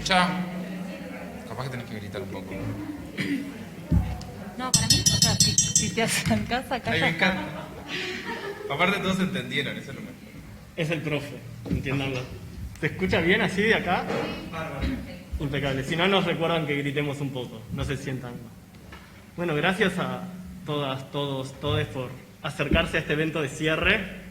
escucha? Capaz que tenés que gritar un poco. No, para mí, o sea, si te acercás acá Ay, ya me está. encanta. Aparte todos entendieron, eso es lo mejor. Es el profe, entiéndanlo. ¿Se escucha bien así de acá? Impecable. Si no, nos recuerdan que gritemos un poco, no se sientan. Bueno, gracias a todas, todos, todes por acercarse a este evento de cierre.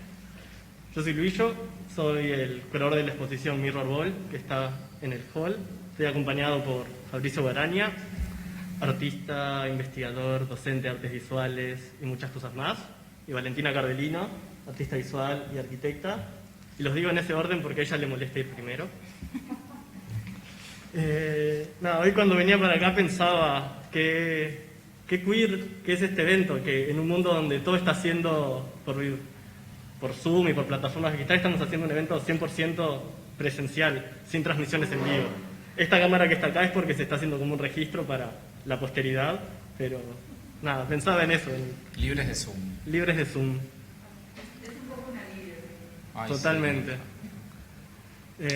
Yo soy Luillo, soy el curador de la exposición Mirror Ball, que está en el hall. Estoy acompañado por Fabricio Guaraña, artista, investigador, docente de artes visuales y muchas cosas más. Y Valentina Cardelino, artista visual y arquitecta. Y los digo en ese orden porque a ella le molesta ir primero. Hoy cuando venía para acá pensaba qué queer que es este evento, que en un mundo donde todo está haciendo por Zoom y por plataformas digitales, estamos haciendo un evento 100% presencial, sin transmisiones en vivo. Esta cámara que está acá es porque se está haciendo como un registro para la posteridad, pero nada, pensaba en eso. Libres de Zoom. Libres de Zoom. Ay, Totalmente. Sí.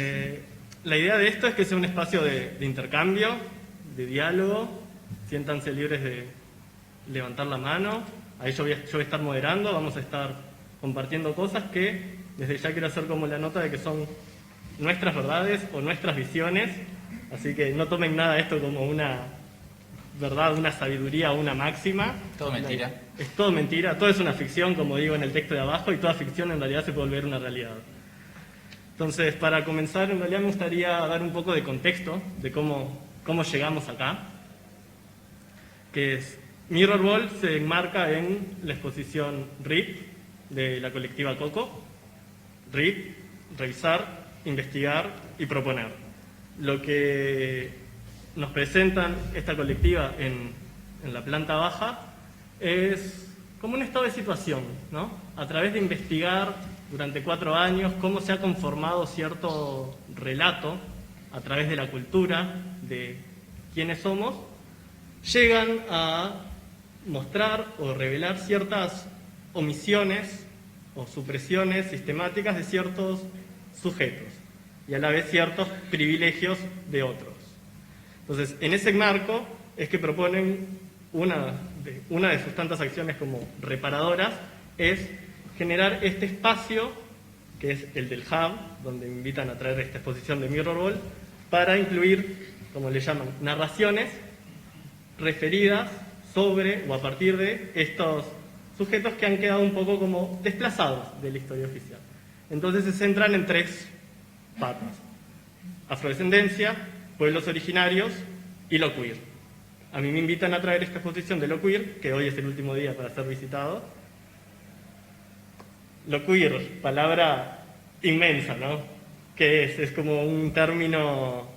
La idea de esto es que sea un espacio de intercambio, de diálogo. Siéntanse libres de levantar la mano. Ahí yo voy a estar moderando, vamos a estar compartiendo cosas que desde ya quiero hacer como la nota de que son nuestras verdades o nuestras visiones. Así que no tomen nada esto como una verdad, una sabiduría o una máxima. Todo mentira. Es todo mentira, todo es una ficción, como digo en el texto de abajo, y toda ficción en realidad se puede volver una realidad. Entonces, para comenzar, en realidad me gustaría dar un poco de contexto de cómo llegamos acá. Que es, Mirror Ball se enmarca en la exposición RIP de la colectiva Coco. RIP, revisar, investigar y proponer. Lo que nos presentan esta colectiva en la planta baja es como un estado de situación, ¿no? A través de investigar durante 4 años cómo se ha conformado cierto relato a través de la cultura, de quiénes somos, llegan a mostrar o revelar ciertas omisiones o supresiones sistemáticas de ciertos sujetos y a la vez ciertos privilegios de otros. Entonces, en ese marco es que proponen una de sus tantas acciones como reparadoras, es generar este espacio, que es el del Hub, donde me invitan a traer esta exposición de Mirror Ball, para incluir, como le llaman, narraciones referidas sobre o a partir de estos sujetos que han quedado un poco como desplazados de la historia oficial. Entonces se centran en 3 patas: afrodescendencia, pueblos originarios y lo queer. A mí me invitan a traer esta exposición de lo queer, que hoy es el último día para ser visitado. Lo queer, palabra inmensa, ¿no? ¿Qué es? Es como un término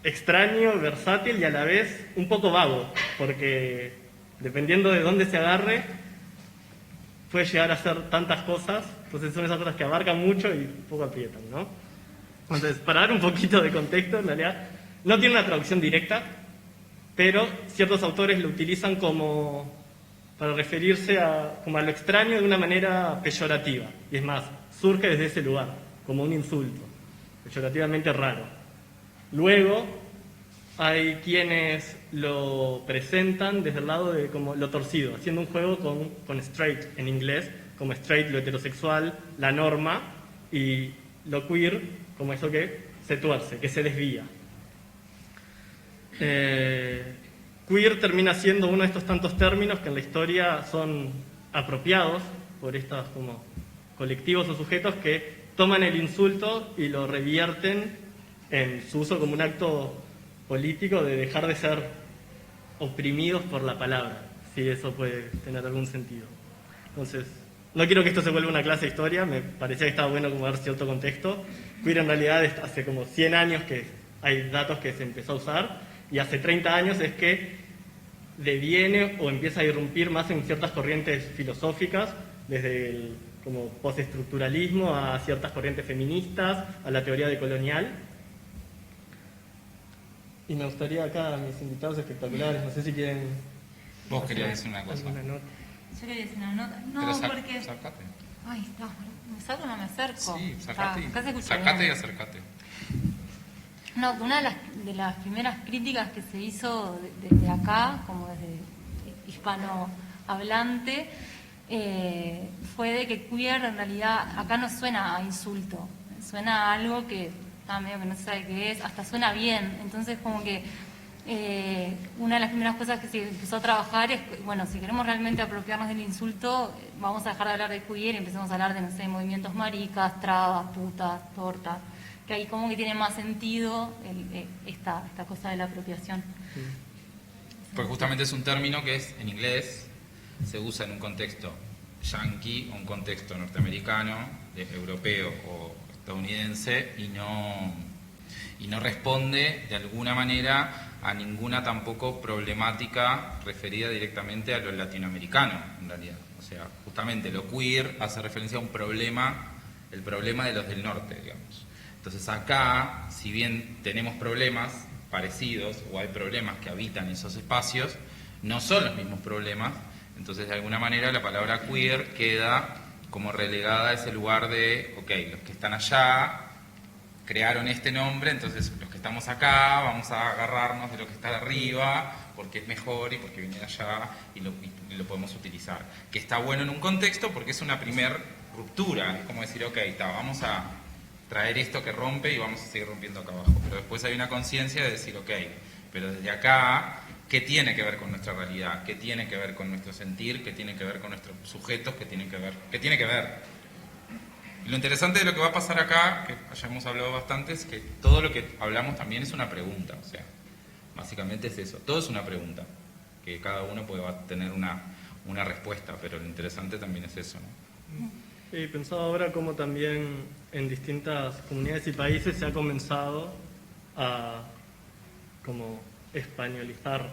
extraño, versátil y a la vez un poco vago, porque dependiendo de dónde se agarre, puede llegar a hacer tantas cosas. Entonces son esas cosas que abarcan mucho y poco aprietan, ¿no? Entonces, para dar un poquito de contexto, en realidad no tiene una traducción directa, pero ciertos autores lo utilizan como para referirse como a lo extraño de una manera peyorativa. Y es más, surge desde ese lugar, como un insulto, peyorativamente raro. Luego, hay quienes lo presentan desde el lado de como lo torcido, haciendo un juego con straight en inglés, como straight lo heterosexual, la norma, y lo queer como eso que se tuerce, que se desvía. Queer termina siendo uno de estos tantos términos que en la historia son apropiados por estos como colectivos o sujetos que toman el insulto y lo revierten en su uso como un acto político de dejar de ser oprimidos por la palabra, si eso puede tener algún sentido. Entonces, no quiero que esto se vuelva una clase de historia, me parecía que estaba bueno como dar cierto contexto. Queer en realidad hace como 100 años que hay datos que se empezó a usar, y hace 30 años es que deviene o empieza a irrumpir más en ciertas corrientes filosóficas, desde el como postestructuralismo a ciertas corrientes feministas, a la teoría decolonial. Y me gustaría acá a mis invitados espectaculares, no sé si quieren... Vos querías decir una cosa. alguna nota. Yo quería decir una nota. No, Pero porque... sacate. Ay, está. ¿Me saco o no me acerco? Sí, sacate. Acá se escucha Sacate y bien. acércate. No, una de las primeras críticas que se hizo desde acá, como desde hispanohablante, fue de que queer en realidad acá no suena a insulto, suena a algo que está medio que no se sabe qué es, hasta suena bien. Entonces como que una de las primeras cosas que se empezó a trabajar es, bueno, si queremos realmente apropiarnos del insulto, vamos a dejar de hablar de queer y empezamos a hablar de, no sé, movimientos maricas, trabas, putas, tortas, que ahí como que tiene más sentido esta cosa de la apropiación. Porque justamente es un término que es, en inglés, se usa en un contexto yanqui o un contexto norteamericano, europeo o estadounidense, y no responde de alguna manera a ninguna tampoco problemática referida directamente a lo latinoamericano, en realidad. O sea, justamente lo queer hace referencia a un problema, el problema de los del norte, digamos. Entonces acá, si bien tenemos problemas parecidos, o hay problemas que habitan esos espacios, no son los mismos problemas, entonces de alguna manera la palabra queer queda como relegada a ese lugar de, ok, los que están allá crearon este nombre, entonces los que estamos acá vamos a agarrarnos de lo que está de arriba, porque es mejor y porque viene de allá y lo podemos utilizar. Que está bueno en un contexto porque es una primer ruptura, es como decir, ok, vamos a traer esto que rompe y vamos a seguir rompiendo acá abajo. Pero después hay una conciencia de decir, ok, pero desde acá, ¿qué tiene que ver con nuestra realidad? ¿Qué tiene que ver con nuestro sentir? ¿Qué tiene que ver con nuestros sujetos? ¿Qué tiene que ver? Y lo interesante de lo que va a pasar acá, que ya hemos hablado bastante, es que todo lo que hablamos también es una pregunta. O sea, básicamente es eso. Todo es una pregunta, que cada uno puede tener una respuesta, pero lo interesante también es eso, ¿no? Sí, pensaba ahora cómo también en distintas comunidades y países se ha comenzado a como españolizar,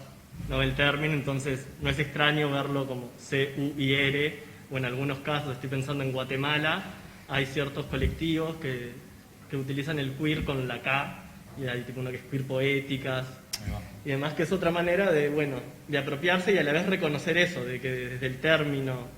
¿no?, el término, entonces no es extraño verlo como C-U-I-R, o en algunos casos, estoy pensando en Guatemala, hay ciertos colectivos que utilizan el queer con la K, y hay tipo uno que es queer poéticas, y además que es otra manera de, bueno, de apropiarse y a la vez reconocer eso, de que desde el término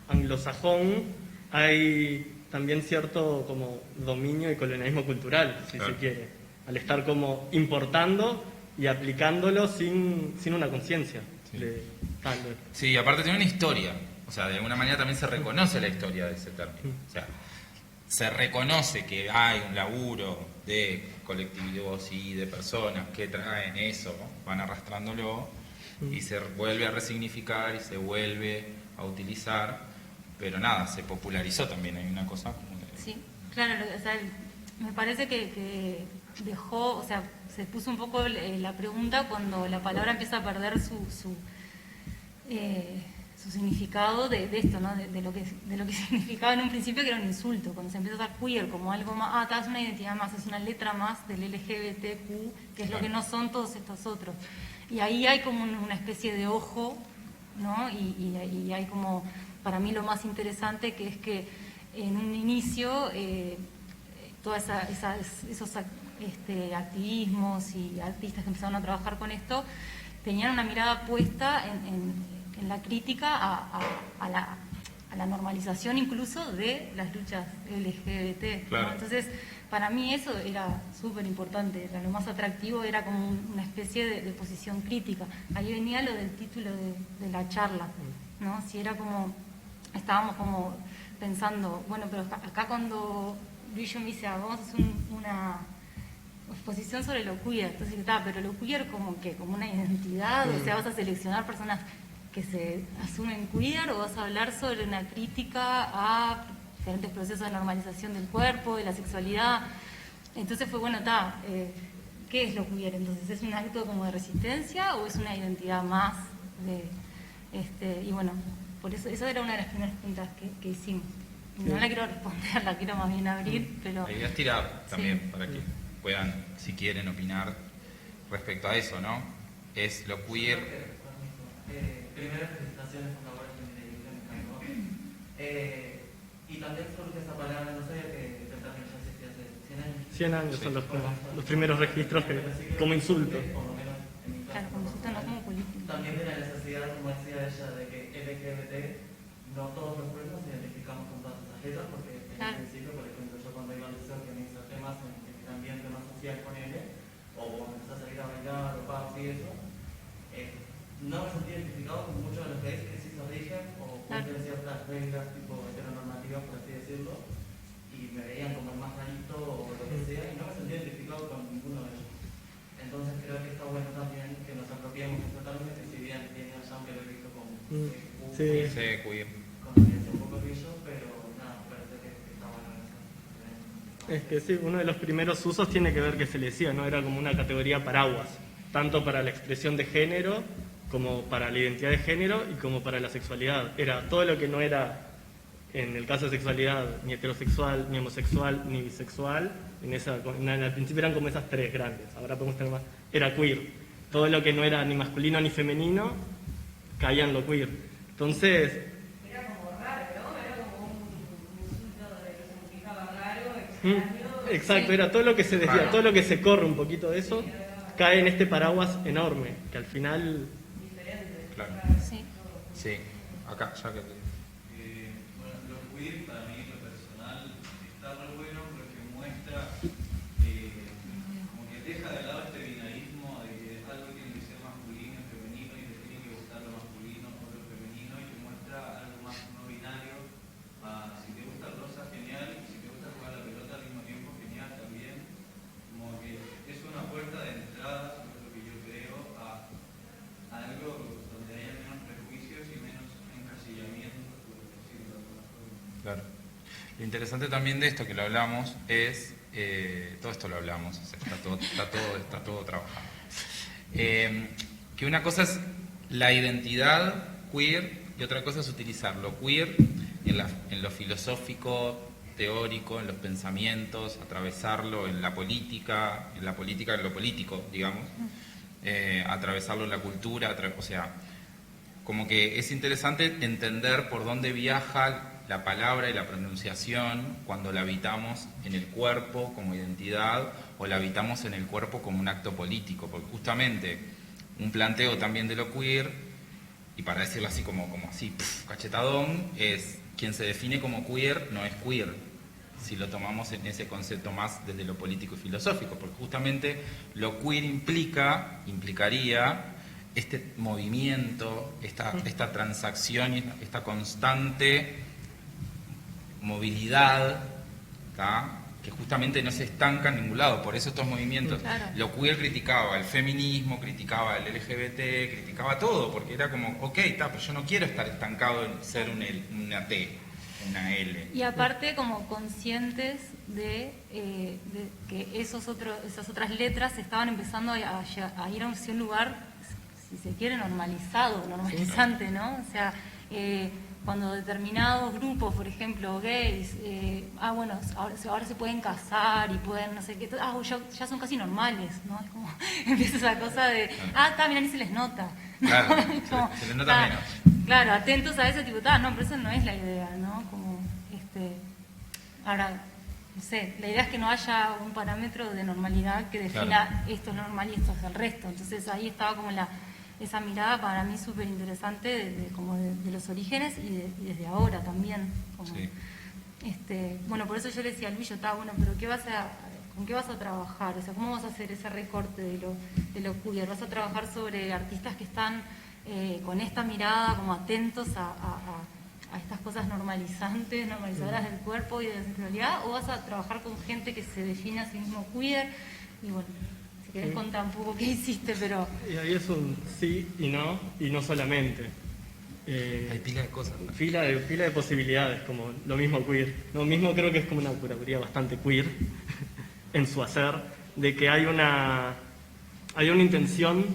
anglosajón hay también cierto como dominio y colonialismo cultural, si se quiere, al estar como importando y aplicándolo sin una conciencia. Sí. Tal vez. Sí, aparte tiene una historia, o sea, de alguna manera también se reconoce la historia de ese término. O sea, se reconoce que hay un laburo de colectivos y de personas que traen eso, van arrastrándolo y se vuelve a resignificar y se vuelve a utilizar, pero nada, se popularizó también, hay una cosa como de... Sí, claro, o sea, me parece que dejó, o sea, se puso un poco la pregunta cuando la palabra empieza a perder su significado de esto, ¿no? De lo que significaba en un principio, que era un insulto, cuando se empieza a usar queer como algo más, es una identidad más, es una letra más del LGBTQ, que es lo que no son todos estos otros. Y ahí hay como una especie de ojo, ¿no? Y hay como, para mí lo más interesante, que es que en un inicio todos esos activismos y artistas que empezaron a trabajar con esto tenían una mirada puesta en la crítica a la normalización incluso de las luchas LGBT, Claro. ¿no? Entonces, para mí eso era súper importante, lo más atractivo era como una especie de posición crítica. Ahí venía lo del título de la charla, ¿no? Si era como, estábamos como pensando, bueno, pero acá cuando Luis me dice, vamos a hacer una exposición sobre lo queer, entonces pero lo queer como una identidad, o sea, vas a seleccionar personas que se asumen queer, o vas a hablar sobre una crítica a diferentes procesos de normalización del cuerpo, de la sexualidad. Entonces fue, bueno, ¿qué es lo queer? Entonces, ¿es un acto como de resistencia o es una identidad más y bueno, por eso era una de las primeras preguntas que hicimos. No la quiero responder, la quiero más bien abrir, pero... La idea es tirar también, para que puedan, si quieren, opinar respecto a eso, ¿no? Es lo queer... Primeras felicitaciones por la obra que me dedican, y también surge esa palabra, no sabía que el término ya existía hace 100 años. 100 años son los primeros registros como insulto. Por lo menos en mi Claro, como insulto, no como político. También de la necesidad, como decía ella, de que LGBT, no todos los pueblos nos identificamos con todas esas letras, porque en Claro. el principio, por ejemplo, yo cuando iba al liceo que me inserté más en el ambiente más social con él, o o cuando empecé a salir a bailar o pubs y eso, no me sentí identificado con muchos de los gays que sí se origen o cumplían ciertas reglas tipo heteronormativas, por así decirlo, y me veían como el más rarito o lo que sea, y no me sentí identificado con ninguno de ellos. Entonces creo que está bueno también que nos apropiemos totalmente, si bien tiene a Sam que lo he visto como Sí. Queer. con un poco brillo, pero nada, parece que está bueno eso. Es que sí, uno de los primeros usos tiene que ver que se le decía, ¿no? Era como una categoría paraguas, tanto para la expresión de género, como para la identidad de género y como para la sexualidad. Era todo lo que no era, en el caso de sexualidad, ni heterosexual, ni homosexual, ni bisexual. Al principio eran como esas tres grandes, ahora podemos tener más. Era queer. Todo lo que no era ni masculino ni femenino caía en lo queer. Entonces, Era como raro, ¿no? Era como un insulto de que significaba raro, extraño. exacto, era todo lo que se decía, todo lo que se corre un poquito de eso, cae en este paraguas enorme, que al final... Claro. Sí. Sí, acá, ya que... Bueno, lo queer para mí, lo personal, está muy bueno porque muestra como que deja de lado este binarismo de que algo tiene que ser masculino y femenino y te tiene que gustar lo masculino o lo femenino y te muestra algo más no binario. Si te gusta el rosa, genial, y si te gusta jugar a la pelota al mismo tiempo, genial también. Como que es una puerta de entrada, sobre lo que yo creo, a algo donde haya menos prejuicios y menos encasillamientos, por decirlo de alguna forma. Claro. Lo interesante también de esto que lo hablamos es, todo esto lo hablamos, o sea, está todo trabajado. Que una cosa es la identidad queer y otra cosa es utilizar lo queer en lo filosófico, teórico, en los pensamientos, atravesarlo en la política, en lo político, digamos, atravesarlo en la cultura, o sea, como que es interesante entender por dónde viaja la palabra y la pronunciación cuando la habitamos en el cuerpo como identidad o la habitamos en el cuerpo como un acto político, porque justamente un planteo también de lo queer, y para decirlo así como así, cachetadón, es quien se define como queer no es queer, si lo tomamos en ese concepto más desde lo político y filosófico, porque justamente lo queer implicaría este movimiento, esta transacción y esta constante movilidad, ¿tá? Que justamente no se estanca en ningún lado. Por eso estos movimientos, Claro. lo queer criticaba el feminismo, criticaba el LGBT, criticaba todo, porque era como, ok, pero yo no quiero estar estancado en ser una T, una L. Y aparte como conscientes de que esas otras letras estaban empezando a ir hacia un lugar, si se quiere, normalizante, ¿no? O sea, cuando determinados grupos, por ejemplo, gays, bueno, ahora se pueden casar y pueden no sé qué, ya son casi normales, ¿no? Es como, empieza esa cosa de, mira, ni se les nota. ¿no? Claro, Como, se les nota menos. Claro, atentos a eso, tipo, no, pero esa no es la idea, ¿no? Como, ahora, no sé, la idea es que no haya un parámetro de normalidad que defina esto es normal y esto es el resto. Entonces ahí estaba como esa mirada para mí súper interesante de los orígenes y desde ahora también. Como, Sí. Bueno, por eso yo le decía a Luis, bueno, pero ¿con qué vas a trabajar? O sea, ¿cómo vas a hacer ese recorte de lo queer? ¿Vas a trabajar sobre artistas que están con esta mirada como atentos a estas cosas normalizadoras del cuerpo y de la sexualidad? ¿O vas a trabajar con gente que se define a sí mismo queer? Y bueno, si querés contar un poco qué hiciste, pero... Y ahí es un sí y no solamente. Hay pila de cosas. Pila de posibilidades, como lo mismo queer. Lo mismo creo que es como una curaduría bastante queer en su hacer, de que hay una intención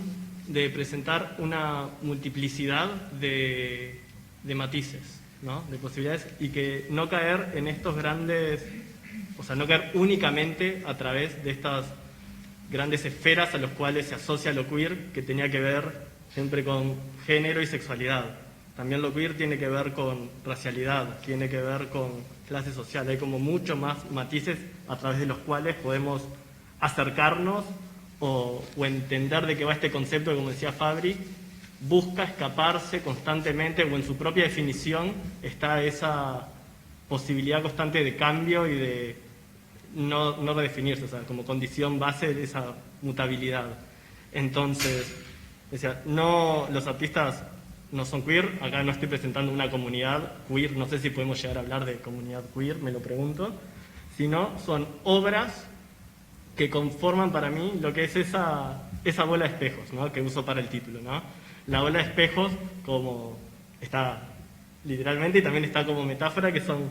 de presentar una multiplicidad de matices, ¿no? De posibilidades, y que no caer en estos grandes, o sea, no caer únicamente a través de estas grandes esferas a los cuales se asocia lo queer, que tenía que ver siempre con género y sexualidad. También lo queer tiene que ver con racialidad, tiene que ver con clase social. Hay como mucho más matices a través de los cuales podemos acercarnos o entender de qué va este concepto que, como decía Fabri, busca escaparse constantemente, o en su propia definición está esa posibilidad constante de cambio y no redefinirse, o sea, como condición base de esa mutabilidad. Entonces, decía, no, los artistas no son queer, acá no estoy presentando una comunidad queer, no sé si podemos llegar a hablar de comunidad queer, me lo pregunto, sino son obras que conforman para mí lo que es esa bola de espejos, ¿no?, que uso para el título, ¿no? La bola de espejos como está literalmente y también está como metáfora, que son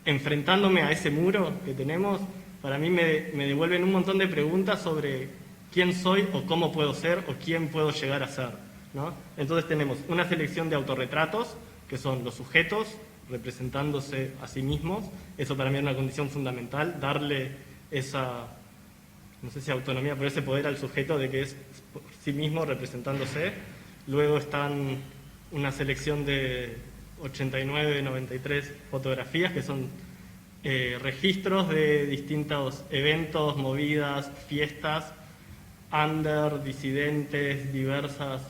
enfrentándome a ese muro que tenemos, para mí me devuelven un montón de preguntas sobre quién soy o cómo puedo ser o quién puedo llegar a ser, ¿no? Entonces tenemos una selección de autorretratos, que son los sujetos representándose a sí mismos. Eso para mí es una condición fundamental, darle esa, no sé si autonomía, pero ese poder al sujeto de que es por sí mismo representándose. Luego están una selección de 89, 93 fotografías, que son registros de distintos eventos, movidas, fiestas, under, disidentes, diversas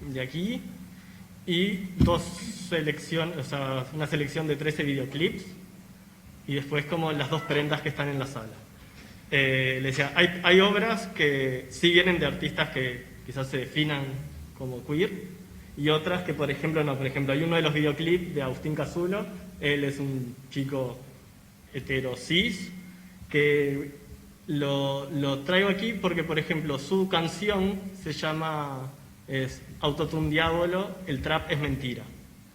de aquí, y una selección de 13 videoclips, y después como las 2 prendas que están en la sala. Les decía, hay obras que sí vienen de artistas que quizás se definan como queer, y otras que, por ejemplo, no. Por ejemplo, hay uno de los videoclips de Agustín Casulo, él es un chico hetero cis, que lo traigo aquí porque, por ejemplo, su canción se llama Autotune Diabolo, el trap es mentira,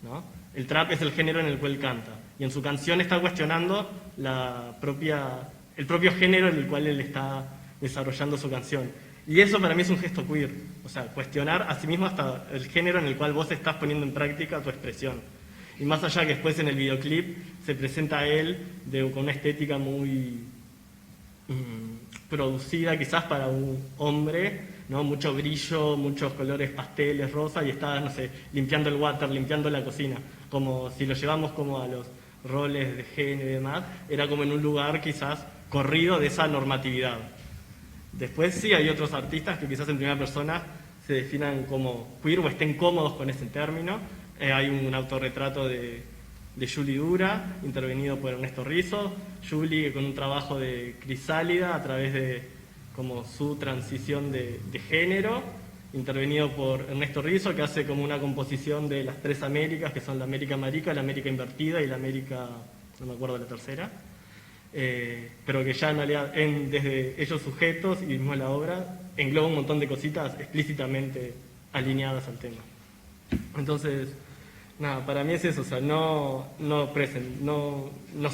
¿no? El trap es el género en el cual canta, y en su canción está cuestionando el propio género en el cual él está desarrollando su canción. Y eso para mí es un gesto queer, o sea, cuestionar a sí mismo hasta el género en el cual vos estás poniendo en práctica tu expresión. Y más allá que después en el videoclip se presenta a él con una estética muy producida quizás para un hombre, ¿no? Mucho brillo, muchos colores pasteles, rosa, y está, no sé, limpiando el water, limpiando la cocina. Como si lo llevamos como a los roles de género y demás, era como en un lugar quizás corrido de esa normatividad. Después sí hay otros artistas que quizás en primera persona se definan como queer o estén cómodos con ese término. Hay un autorretrato de Julie Dura, intervenido por Ernesto Rizzo. Julie con un trabajo de crisálida a través de como su transición de género, intervenido por Ernesto Rizzo, que hace como una composición de las 3 Américas, que son la América marica, la América invertida y la América, no me acuerdo la tercera. Pero que ya en realidad desde ellos sujetos y mismo la obra engloba un montón de cositas explícitamente alineadas al tema. Entonces, nada, para mí es eso, o sea, no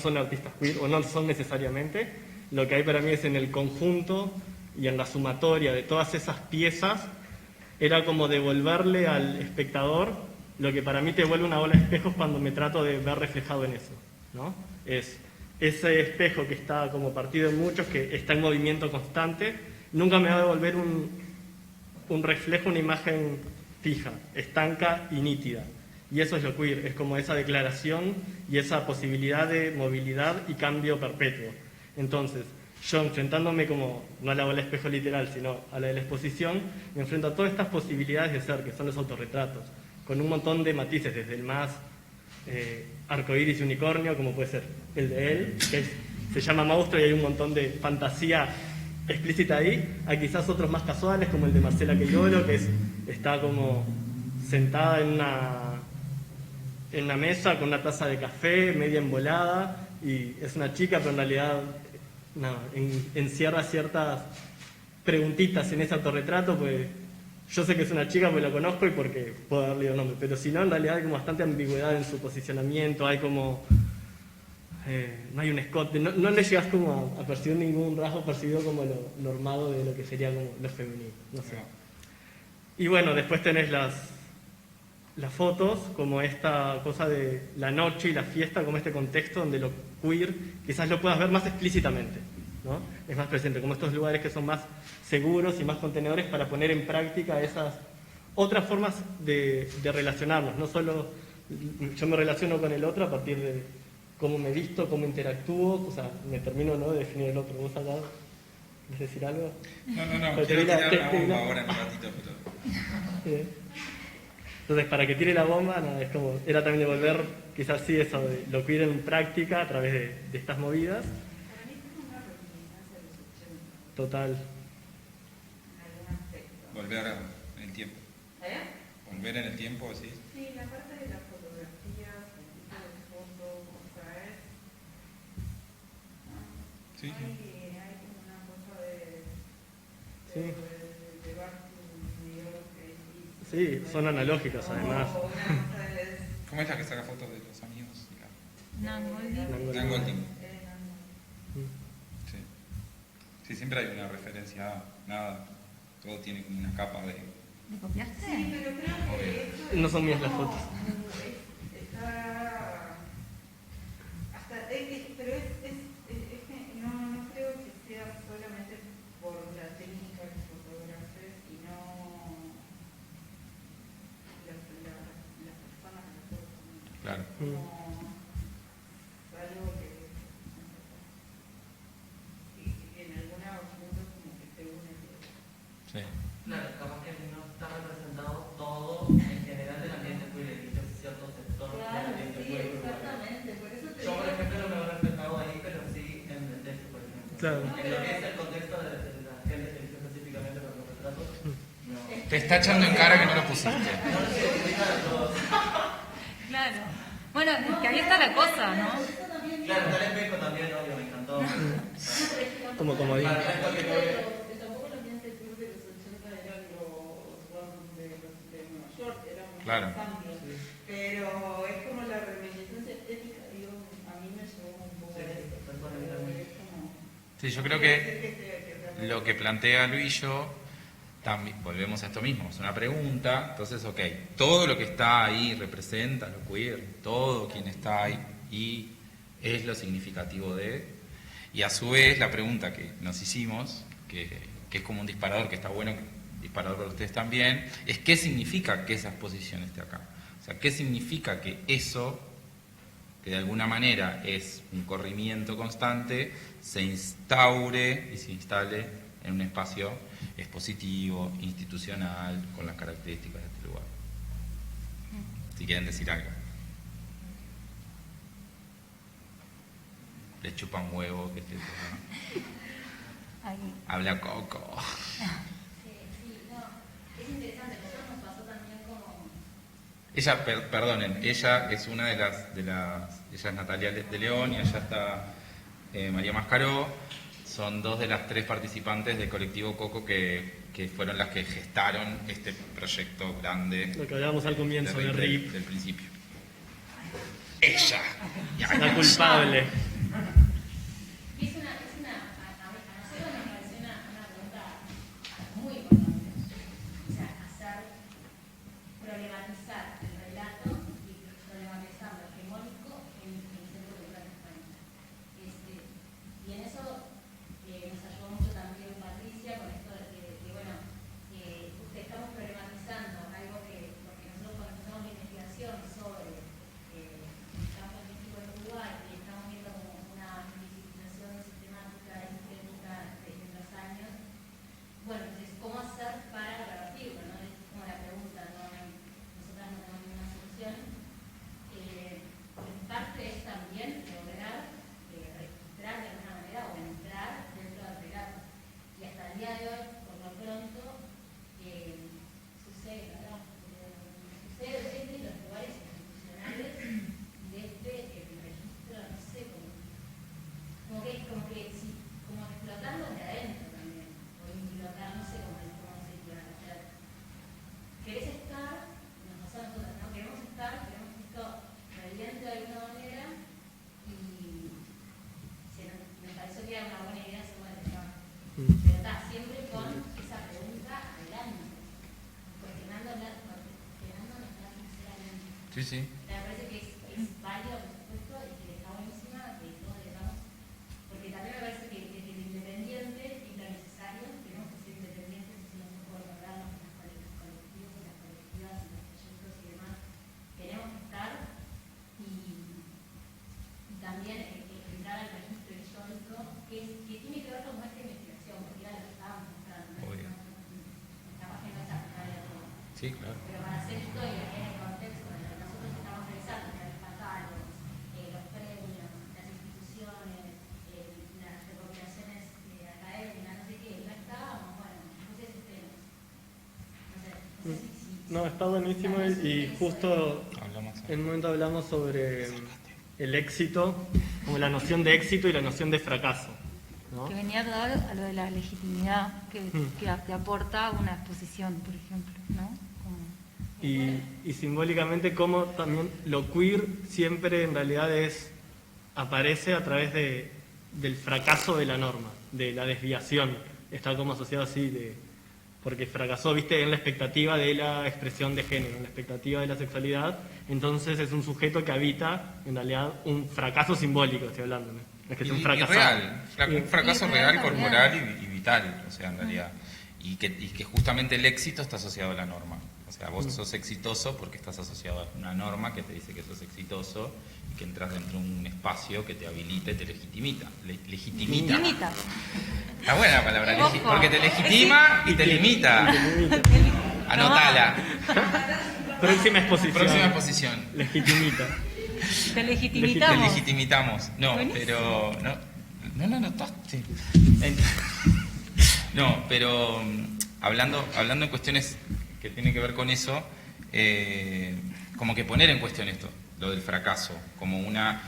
son artistas queer o no son necesariamente. Lo que hay para mí es en el conjunto y en la sumatoria de todas esas piezas, era como devolverle al espectador lo que para mí te vuelve una bola de espejos cuando me trato de ver reflejado en eso, ¿no? Es ese espejo que está como partido en muchos, que está en movimiento constante, nunca me va a devolver un reflejo, una imagen fija, estanca y nítida. Y eso es lo queer, es como esa declaración y esa posibilidad de movilidad y cambio perpetuo. Entonces, yo enfrentándome como, no a la bola de espejo literal, sino a la de la exposición, me enfrento a todas estas posibilidades de ser, que son los autorretratos, con un montón de matices, desde el más arcoíris y unicornio, como puede ser el de él, que se llama Monstruo y hay un montón de fantasía explícita ahí, a quizás otros más casuales, como el de Marcela Queirolo, que está como sentada en una mesa con una taza de café, media embolada, y es una chica, pero en realidad encierra ciertas preguntitas en ese autorretrato, pues yo sé que es una chica porque la conozco y porque puedo darle un nombre, pero si no, en realidad hay como bastante ambigüedad en su posicionamiento, hay como... no hay un escote, no le llegas como a percibir ningún rasgo percibido como lo normado de lo que sería como lo femenino, no sé. Y bueno, después tenés las fotos, como esta cosa de la noche y la fiesta, como este contexto donde lo queer quizás lo puedas ver más explícitamente, ¿no? Es más presente, como estos lugares que son más seguros y más contenedores para poner en práctica esas otras formas de relacionarnos. No solo yo me relaciono con el otro a partir de cómo me visto, cómo interactúo, o sea, me termino, ¿no?, de definir el otro. ¿Vos acá querés decir algo? No, quiero tirar una bomba ahora en un ratito, pero... Entonces, para que tire la bomba, nada, es como, era también devolver, quizás sí, eso de lo queer en práctica a través de estas movidas. Para mí Total. en algún aspecto. Volver en el tiempo. Volver en el tiempo, ¿sí? Sí, la parte de las fotografías, el tipo de foto, o sea, es... Sí, sí. Hay como una cosa de Sí. llevar tus videos que Sí, son analógicas además. O una cosa es... ¿Cómo es la que saca fotos de los amigos? Nan Goldin. Dan Goldin. Mm. Sí. Sí, siempre hay una referencia, nada, todo tiene como una capa de... ¿Me copiaste? Sí, pero creo que esto No son mías es las como- fotos. Está... Hasta, pero es que no creo que sea solamente por la técnica que fotografes y no las personas que lo fotografian. Claro. Mm. Como algo que en algunos puntos como que te une. Sí. Claro, capaz que no está representado todo en general del ambiente queer, existe cierto sector del ambiente queer. por eso te Yo, por ejemplo, no me lo he reflejado ahí, pero sí en el texto, por ejemplo. Claro. En lo que es el contexto de la gente que eligió específicamente para los retratos, no. Te está echando en cara que no lo pusiste. No lo sé identificar a todos. Claro. Bueno, es que ahí está la cosa, ¿no? Claro, está el espejo también, obvio, me encantó. Como digo. Para el resto que no veo. Tampoco el ambiente club de los 80 eran los guapos de Nueva York, eran más Claro. amplios. Pero es como la reminiscencia estética, digo, a mí me llevó un poco Sí, a eso. personalmente. Es como... Sí, yo creo que lo que plantea Luillo, también, volvemos a esto mismo, es una pregunta, entonces, ok, todo lo que está ahí representa lo queer, todo quien está ahí y es lo significativo de, y a su vez la pregunta que nos hicimos, que es como un disparador, que está bueno, disparador para ustedes también, es qué significa que esa exposición esté acá, o sea, qué significa que eso, que de alguna manera es un corrimiento constante, se instaure y se instale en un espacio expositivo, institucional, con las características de este lugar. Si quieren decir algo. Le chupa un huevo, que esté Ahí. habla Coco. Sí, no, es interesante, nosotros nos pasó también como... Ella, perdonen, ella es una de las, ella es Natalia de León y allá está María Mascaró. Son dos de las tres participantes del colectivo Coco que fueron las que gestaron este proyecto grande Lo que hablábamos al comienzo de RIP. del principio. Ella. La culpable. Y es una a nosotros nos pareció una pregunta muy importante. O sea, problematizar el relato y problematizar lo hegemónico en el Centro Cultural de España. Y en eso nos ayudó mucho también Patricia con esto de que bueno, estamos problematizando algo porque nosotros cuando empezamos la investigación sobre el campo lingüístico en Uruguay y estamos viendo como una visibilización sistemática y técnica de los años, bueno, entonces, ¿cómo hacer para revertirlo? ¿No? Es como la pregunta, ¿no? Nosotras no tenemos ninguna solución. En parte es también lograr registrar de alguna manera o entrar dentro del relato. Y hasta el día de hoy, por lo pronto, sucede, ¿no? Sucede desde los lugares institucionales, desde el registro, no sé, como explotarlo de adentro también, o implotar, no sé cómo se llama, o sea, querés estar, nos pasó a nosotros, ¿no? Queremos estar, queremos que esto reviente de alguna manera y me pareció que era una buena idea hacerlo de trabajo. Pero está siempre con esa pregunta adelante, cuestionándonos sinceramente. Sí, sí. Me parece que es válido, por supuesto, y que está buenísima que todos digamos, porque también me parece que desde el independiente es lo necesario, tenemos que ser independientes, si no se puede lograr los colectivos y las colectivas y los proyectos y demás, tenemos que estar y también entrar al registro histórico, que tiene que ver con nuestra investigación, porque era lo que estábamos mostrando, ¿no? Obvio. Capaz que no es aplicable a todo. Sí, claro. Pero para hacer historia en el contexto en el que nosotros estamos realizando, los catálogos, los premios, las instituciones, las recopilaciones académicas, no sé qué, No, está buenísimo y justo Hablamos. en un momento hablamos sobre el éxito, como la noción de éxito y la noción de fracaso, ¿no? Que venía dado a lo de la legitimidad que aporta una exposición, por ejemplo, ¿no? Y simbólicamente cómo también lo queer siempre en realidad aparece a través del fracaso de la norma, de la desviación. Está como asociado así, porque fracasó, viste, en la expectativa de la expresión de género, en la expectativa de la sexualidad. Entonces es un sujeto que habita en realidad un fracaso simbólico, estoy hablando, ¿no? Es que es un fracasado. Real, un fracaso real, corporal y vital, o sea, en realidad. Y que justamente el éxito está asociado a la norma. O sea, vos sos exitoso porque estás asociado a una norma que te dice que sos exitoso y que entras dentro de un espacio que te habilita y te legitimita. Legitimita. Está buena la palabra, Ojo. porque te legitima y te limita. Anotala. Próxima exposición. Próxima exposición. Legitimita. Te Te legitimitamos. legitimitamos. No, Buenísimo. pero... No lo notaste. No, pero hablando en cuestiones que tienen que ver con eso, como que poner en cuestión esto, lo del fracaso, como una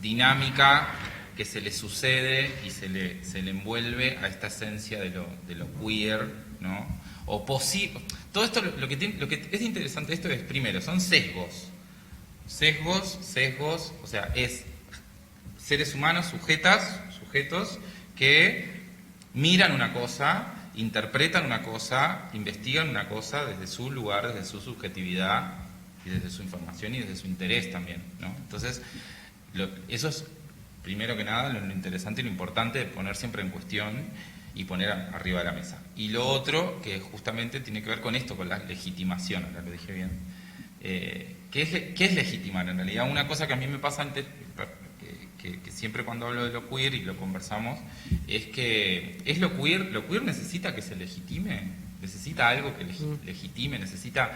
dinámica que se le sucede y se le envuelve a esta esencia de lo queer, ¿no? O todo esto lo que es interesante de esto es, primero, son sesgos, o sea, es seres humanos, sujetos que miran una cosa, interpretan una cosa, investigan una cosa desde su lugar, desde su subjetividad y desde su información y desde su interés también, ¿no? Entonces, eso es, primero que nada, lo interesante y lo importante de poner siempre en cuestión y poner arriba de la mesa. Y lo otro, que justamente tiene que ver con esto, con la legitimación, ahora lo dije bien. ¿Qué es legitimar? En realidad, una cosa que a mí me pasa antes, que siempre cuando hablo de lo queer y lo conversamos, es que es lo queer necesita que se legitime, necesita algo que legitime, necesita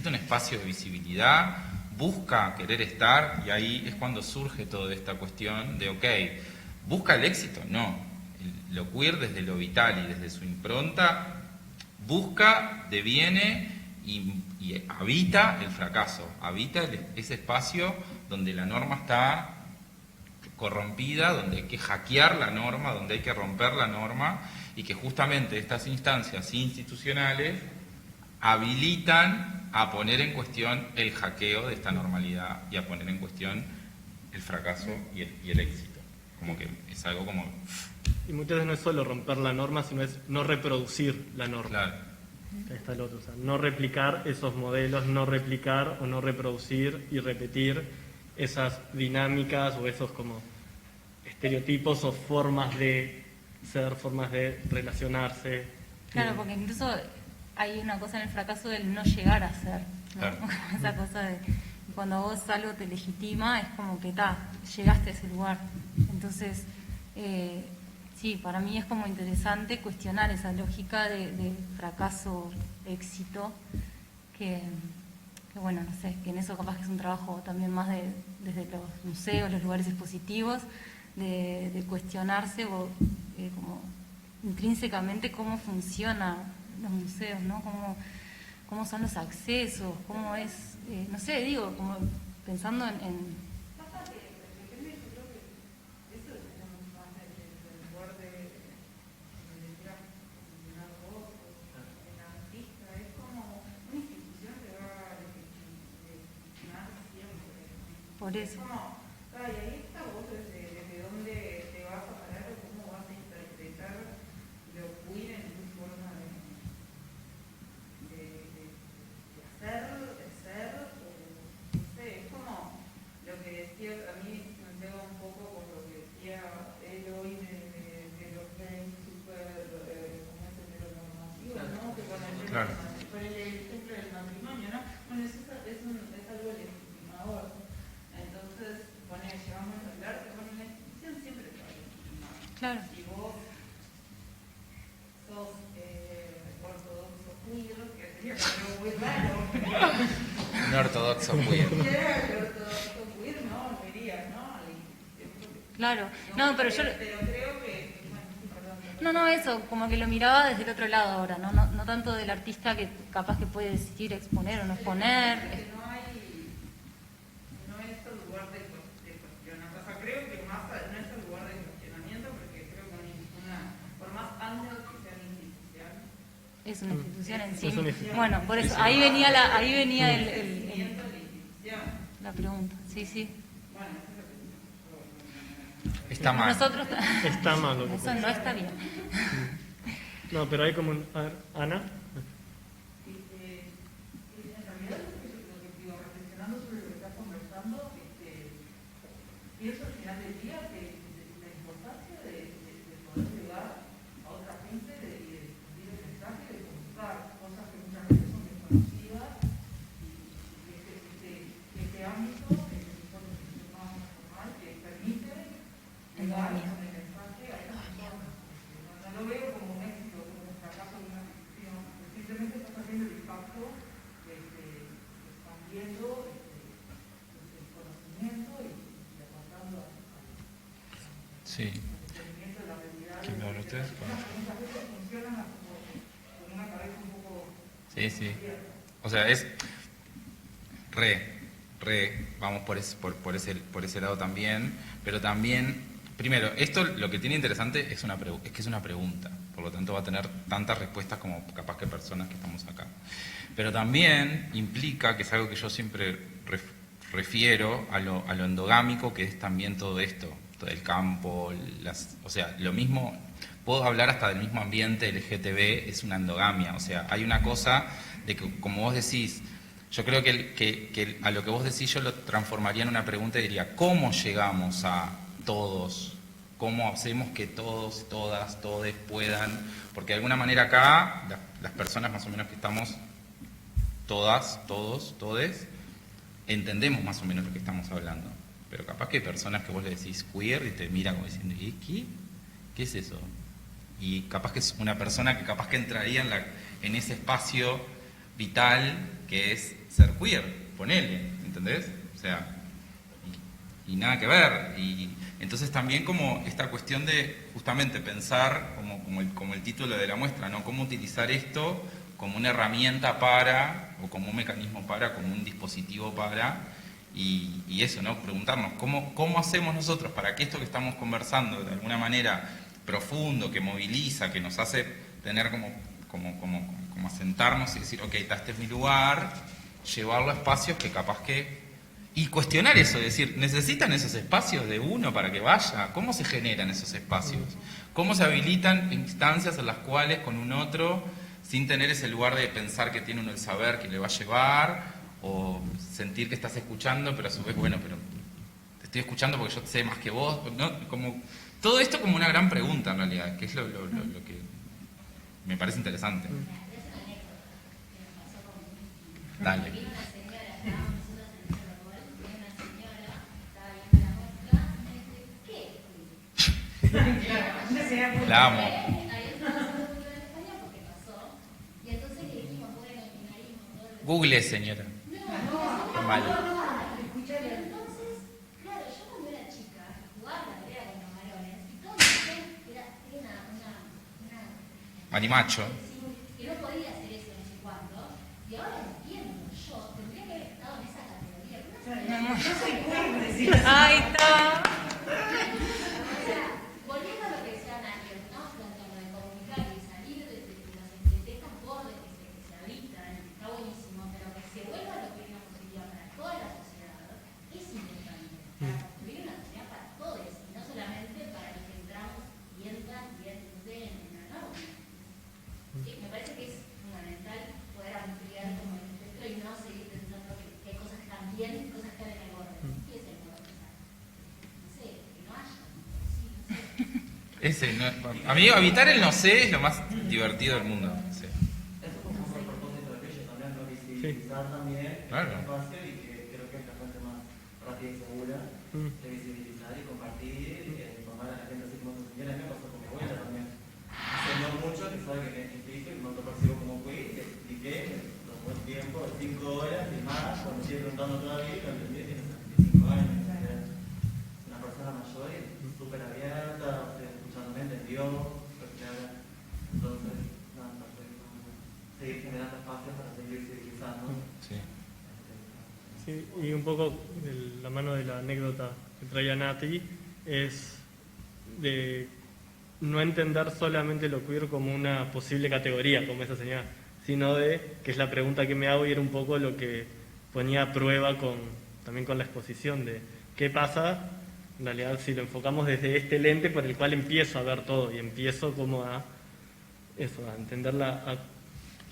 un espacio de visibilidad, busca querer estar, y ahí es cuando surge toda esta cuestión de, ok, ¿busca el éxito? No. Lo queer desde lo vital y desde su impronta busca, deviene y habita el fracaso, habita ese espacio donde la norma está corrompida, donde hay que hackear la norma, donde hay que romper la norma, y que justamente estas instancias institucionales habilitan a poner en cuestión el hackeo de esta normalidad y a poner en cuestión el fracaso y el éxito. Como que es algo como... Y muchas veces no es solo romper la norma, sino es no reproducir la norma. Claro. Ahí está el otro, o sea, no replicar esos modelos, no replicar o no reproducir y repetir esas dinámicas o esos como estereotipos o formas de ser, formas de relacionarse. Claro, porque incluso hay una cosa en el fracaso del no llegar a ser, ¿no? Claro. Esa cosa de cuando vos algo te legitima, es como que llegaste a ese lugar. Entonces, sí, para mí es como interesante cuestionar esa lógica de fracaso, éxito, que bueno, no sé, que en eso capaz que es un trabajo también más desde los museos, los lugares expositivos, de cuestionarse o como intrínsecamente cómo funcionan los museos, ¿no? Cómo son los accesos, cómo es, no sé, digo, como pensando en por eso. Y ahí está vos desde dónde te vas a parar o cómo vas a interpretar lo queer en tu forma de hacer, de ser, o no sé, es como lo que decía, a mí me pega un poco con lo que decía él hoy de los gays súper, como es heteronormativo, ¿no? Que con el Claro. por el ejemplo del matrimonio, ¿no? Bueno, es algo legitimador. Entonces, llevamos a hablar, bueno, la institución siempre te va a legitimar. Claro. Si vos sos ortodoxo queer, que sería algo muy raro. Un ortodoxo queer. Si eras ortodoxo queer, no, verías, ¿no? A la institución. Claro, no, pero yo... Pero creo que, bueno, sí, perdón. No, eso, como que lo miraba desde el otro lado ahora, no tanto del artista que capaz que puede decidir exponer o no exponer. No es el lugar de cuestionar, o sea, creo que más no es el lugar de cuestionamiento, porque creo que por más años que sea una institución, Es una institución en sí. Es una institución. Bueno, por eso, ahí venía la pregunta. Sí. bueno, eso es lo que Está mal. Nosotros, Está mal lo que eso pasa. no está bien. No, pero hay como un... A ver, Ana. en realidad lo que digo, reflexionando sobre lo que estás conversando, pienso al final del día que la importancia de poder llegar a otra gente y de difundir el mensaje, de comunicar cosas que muchas veces son desconocidas y este ámbito que es un más formal que permite llegar con el mensaje a esas personas. No lo veo como un éxito, como un fracaso de una ficción, simplemente estás haciendo el impacto expandiendo el conocimiento y aportando al Sí. entendimiento de la realidad. ¿Quién me habla ustedes? Muchas veces funcionan con una cabeza un poco Sí. abierta. O sea, es vamos por ese lado también, pero también, primero, esto lo que tiene interesante es que es una pregunta, por lo tanto va a tener tantas respuestas como capaz que personas que estamos acá. Pero también implica, que es algo que yo siempre refiero a lo endogámico, que es también todo esto, todo el campo, o sea, lo mismo, puedo hablar hasta del mismo ambiente LGTB, es una endogamia, o sea, hay una cosa de que, como vos decís, yo creo que a lo que vos decís yo lo transformaría en una pregunta y diría, ¿cómo llegamos a todos? ¿Cómo hacemos que todos, todas, todes puedan? Porque de alguna manera acá, las personas más o menos que estamos, todas, todos, todes, entendemos más o menos lo que estamos hablando. Pero capaz que hay personas que vos le decís queer y te miran como diciendo, ¿y qué? ¿Qué es eso? Y capaz que es una persona que capaz que entraría en ese espacio vital que es ser queer, ponele, ¿entendés? O sea, y nada que ver. Y entonces también como esta cuestión de justamente pensar, como el título de la muestra, ¿no? Cómo utilizar esto como una herramienta para, o como un mecanismo para, como un dispositivo para, y eso, ¿no? Preguntarnos, ¿cómo hacemos nosotros para que esto que estamos conversando de alguna manera profundo, que moviliza, que nos hace tener como asentarnos y decir, ok, este es mi lugar, llevarlo a espacios que capaz que... Y cuestionar eso, decir, ¿necesitan esos espacios de uno para que vaya? ¿Cómo se generan esos espacios? ¿Cómo se habilitan instancias en las cuales con un otro, sin tener ese lugar de pensar que tiene uno el saber que le va a llevar, o sentir que estás escuchando, pero a su vez, bueno, pero te estoy escuchando porque yo sé más que vos, ¿no? Como, todo esto como una gran pregunta en realidad, que es lo que me parece interesante. Dale. Vino una señora, estábamos nosotros en ese rol, vino una señora, estaba viendo la muestra, y me dice, ¿qué? La amo. Ahí estaba hablando mucho en español porque pasó, y entonces le dijimos, bueno, el binarismo, todo lo que... Google, señora. Mal. Pero entonces, claro, yo cuando era chica, jugaba la pelea con los varones, y todo era una Marimacho. que no podía hacer eso no sé cuándo, y ahora entiendo, yo tendría que haber estado en esa categoría. Yo soy queer, decía. Ahí está. O sea, volviendo a lo que decía Nacho, ¿no? Tanto lo de comunicar y salir de estos bordes que se habitan, está buenísimo, pero que se vuelva a lo que es una posibilidad para toda la sociedad, es importante. Para construir una sociedad para todos, y no solamente para los que entramos y entran en la norma. Me parece que es fundamental poder ampliar como el espectro y no seguir pensando que hay cosas que están bien y cosas que están en el borde. ¿Qué es el borde? No sé, que no haya. Sí, no sé. A mí habitar el no sé es lo más divertido del mundo. Sí. Eso como un propósito de aquello también, ¿no? Visibilizar también Claro. el espacio y que creo que es la fuente más rápida y segura de visibilizar y compartir, informar a la gente así como su señora. Me pasó con mi abuela también. Hace no mucho que sabe que me identifico y me autopercibo como queer, y le expliqué, me tomó el tiempo de 5 horas y más, cuando sigue preguntando todavía, lo entendí, tiene 75 años. Es una persona mayor y súper abierta, escuchándome, entendió, seguir generando espacios para seguir civilizando. Sí. Sí, y un poco de la mano de la anécdota que traía Nati, es de no entender solamente lo queer como una posible categoría, como esa señora, sino que es la pregunta que me hago y era un poco lo que ponía a prueba también con la exposición, de qué pasa, en realidad, si lo enfocamos desde este lente por el cual empiezo a ver todo y empiezo como a entenderla, a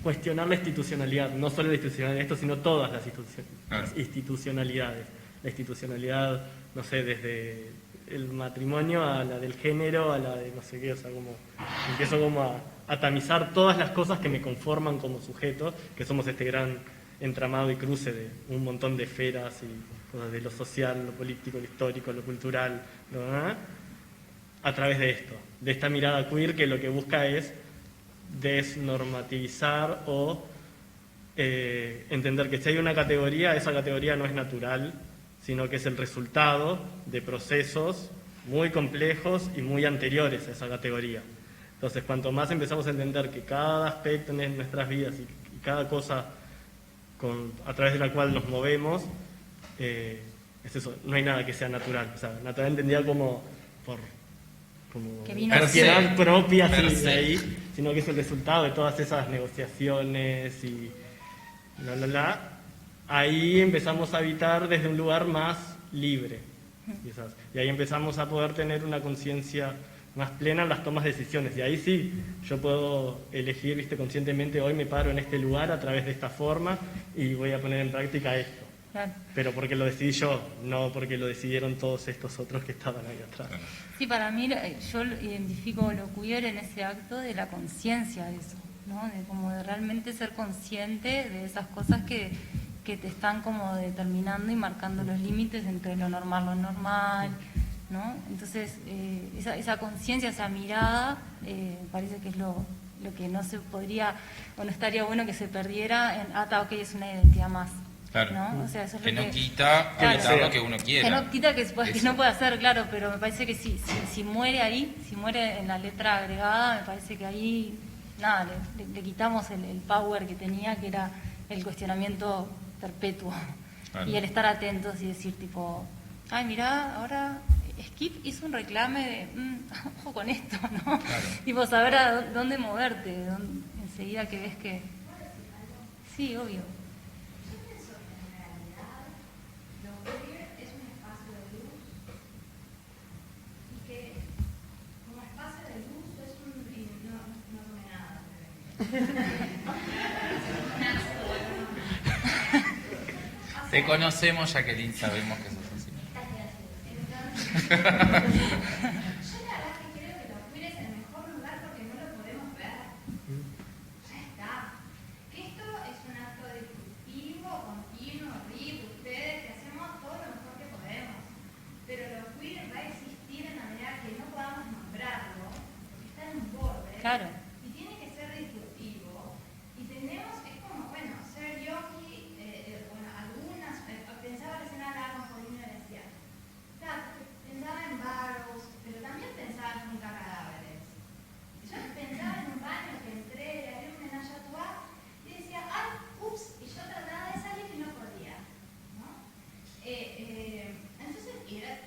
cuestionar la institucionalidad, no solo la institucionalidad de esto, sino todas las institucionalidades. La institucionalidad, no sé, desde el matrimonio a la del género, a la de no sé qué, o sea, como empiezo como a tamizar todas las cosas que me conforman como sujeto, que somos este gran entramado y cruce de un montón de esferas y cosas de lo social, lo político, lo histórico, lo cultural, a través de esto, de esta mirada queer que lo que busca es desnormativizar o entender que si hay una categoría, esa categoría no es natural, sino que es el resultado de procesos muy complejos y muy anteriores a esa categoría. Entonces, cuanto más empezamos a entender que cada aspecto en nuestras vidas y cada cosa a través de la cual nos movemos, es eso, no hay nada que sea natural. O sea, natural entendida como Que vino propiedad propia per sí, se. de ahí, sino que es el resultado de todas esas negociaciones y ahí empezamos a habitar desde un lugar más libre, quizás. Y ahí empezamos a poder tener una conciencia más plena en las tomas de decisiones. Y ahí sí, yo puedo elegir, conscientemente, hoy me paro en este lugar a través de esta forma y voy a poner en práctica esto. Claro. Pero porque lo decidí yo, no porque lo decidieron todos estos otros que estaban ahí atrás. Sí, para mí yo identifico lo queer en ese acto de la conciencia de eso, ¿no? De como de realmente ser consciente de esas cosas que te están como determinando y marcando los límites entre lo normal, ¿no? Entonces, esa conciencia, esa mirada, parece que es lo que no se podría, o no estaría bueno que se perdiera en, ok, es una identidad más. Claro. ¿No? O sea, eso es Que lo no quita Claro. evitar lo que uno quiera. Que no quita que Eso. no puede hacer, claro, pero me parece que si muere ahí, si muere en la letra agregada, me parece que ahí, nada, le quitamos el power que tenía, que era el cuestionamiento perpetuo. Claro. Y el estar atentos y decir tipo, ay, mirá, ahora Skip hizo un reclame de, ojo con esto, ¿no? Claro. Tipo, saber a dónde moverte, enseguida que ves que... Sí, obvio. Es un espacio de luz y que como espacio de luz es un... no tomé nada. Te conocemos, Jacqueline, sabemos que sos así. Yo la verdad que creo que los queer es el mejor lugar porque no lo podemos ver. Ya está. Que esto es un acto disruptivo, continuo, horrible, ustedes, que hacemos todo lo mejor que podemos. Pero lo queer va a existir en la medida que no podamos nombrarlo, porque está en un borde. Claro. Y tiene que ser disruptivo. Y tenemos, es como, bueno, ser yogi, algunas, pensaba recién hablaba con Paulina y decía, claro, pensaba en barros, pero también pensaba en juntar cadáveres. Yo pensaba en un baño que entré, había un homenaje a Tuá, y decía, ay, ups, y yo trataba de salir y no podía, ¿no? Entonces, era,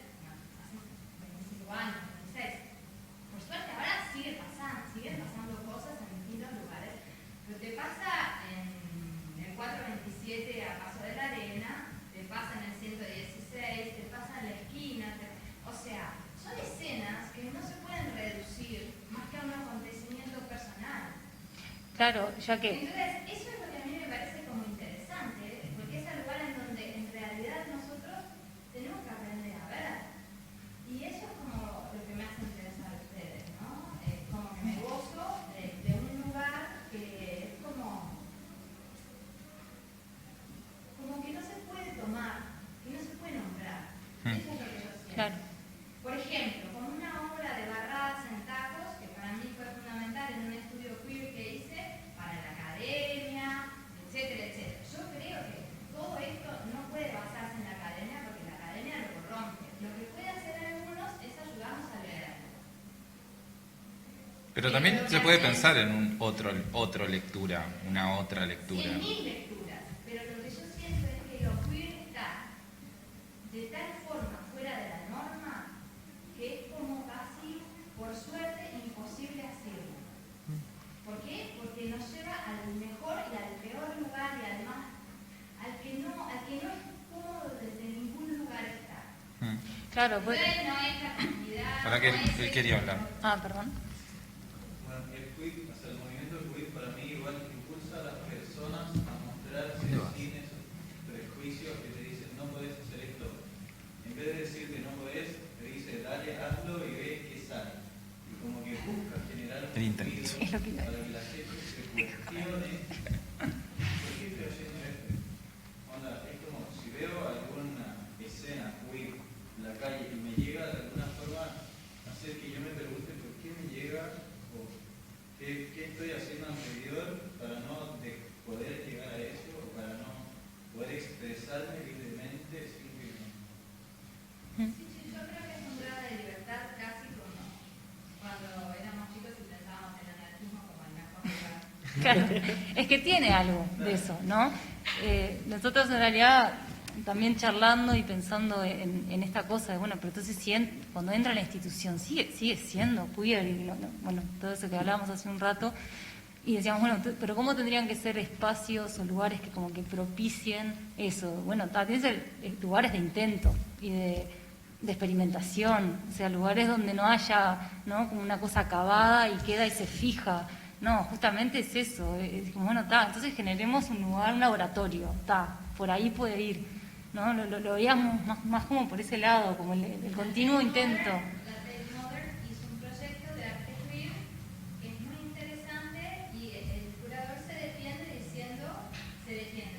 hace 25 años, 26. Por suerte ahora siguen pasando cosas en distintos lugares, pero te pasa en el 427 a Paso de la Arena, te pasa en el 116, te pasa en la esquina, o sea, son escenas que no se pueden reducir más que a un acontecimiento personal. Claro, ya que... Entonces, eso es lo que a mí me parece como interesante, porque es el lugar en donde en realidad nosotros tenemos que aprender a ver. Y eso es como lo que me hace interesar a ustedes, ¿no? Como que me gozo de un lugar que es como que no se puede tomar, que no se puede nombrar. Eso es lo que yo siento. Claro. Por ejemplo, como una obra de Barradas en Tacos, que para mí fue fundamental en un estudio queer que hice para la academia Pero también se puede pensar en un otro lectura, una otra lectura. 100.000 lecturas, pero lo que yo siento es que lo queer está de tal forma fuera de la norma que es como casi, por suerte, imposible hacerlo. ¿Por qué? Porque nos lleva al mejor y al peor lugar y además al que no es cómodo desde ningún lugar estar. Claro, pues... Entonces no es la comunidad. Para que no es él quería hablar. Perdón. Bueno, el queer, o sea, el movimiento queer para mí igual impulsa a las personas a mostrarse sin esos prejuicios que te dicen no podés hacer esto. En vez de decir que no podés, te dice dale, hazlo y ve qué sale. Y como que busca generar un El intento. ruido para que la gente se cuestione ¿por qué estoy haciendo esto? Onda, es como si veo alguna escena queer en la calle y me llega de alguna forma hacer que yo me pregunte por qué me llega o qué estoy haciendo alrededor para no poder llegar a eso o para no poder expresarme libremente sin que Sí, yo creo que es un grado de libertad casi como cuando éramos chicos y pensábamos en el anarquismo como el mejor lugar. Claro, es que tiene algo de eso, ¿no? Nosotros en realidad también charlando y pensando en esta cosa de, bueno, pero entonces cuando entra a la institución sigue siendo queer, y bueno, todo eso que hablábamos hace un rato, y decíamos, bueno, pero ¿cómo tendrían que ser espacios o lugares que como que propicien eso? Bueno, tienen que ser lugares de intento y de experimentación, o sea, lugares donde no haya, ¿no?, como una cosa acabada y queda y se fija. No, justamente es eso, es como, bueno, entonces generemos un lugar, un laboratorio, por ahí puede ir, ¿no? Lo veíamos más como por ese lado, como el continuo intento. La Tate Modern hizo un proyecto de arte queer que es muy interesante y el curador se defiende,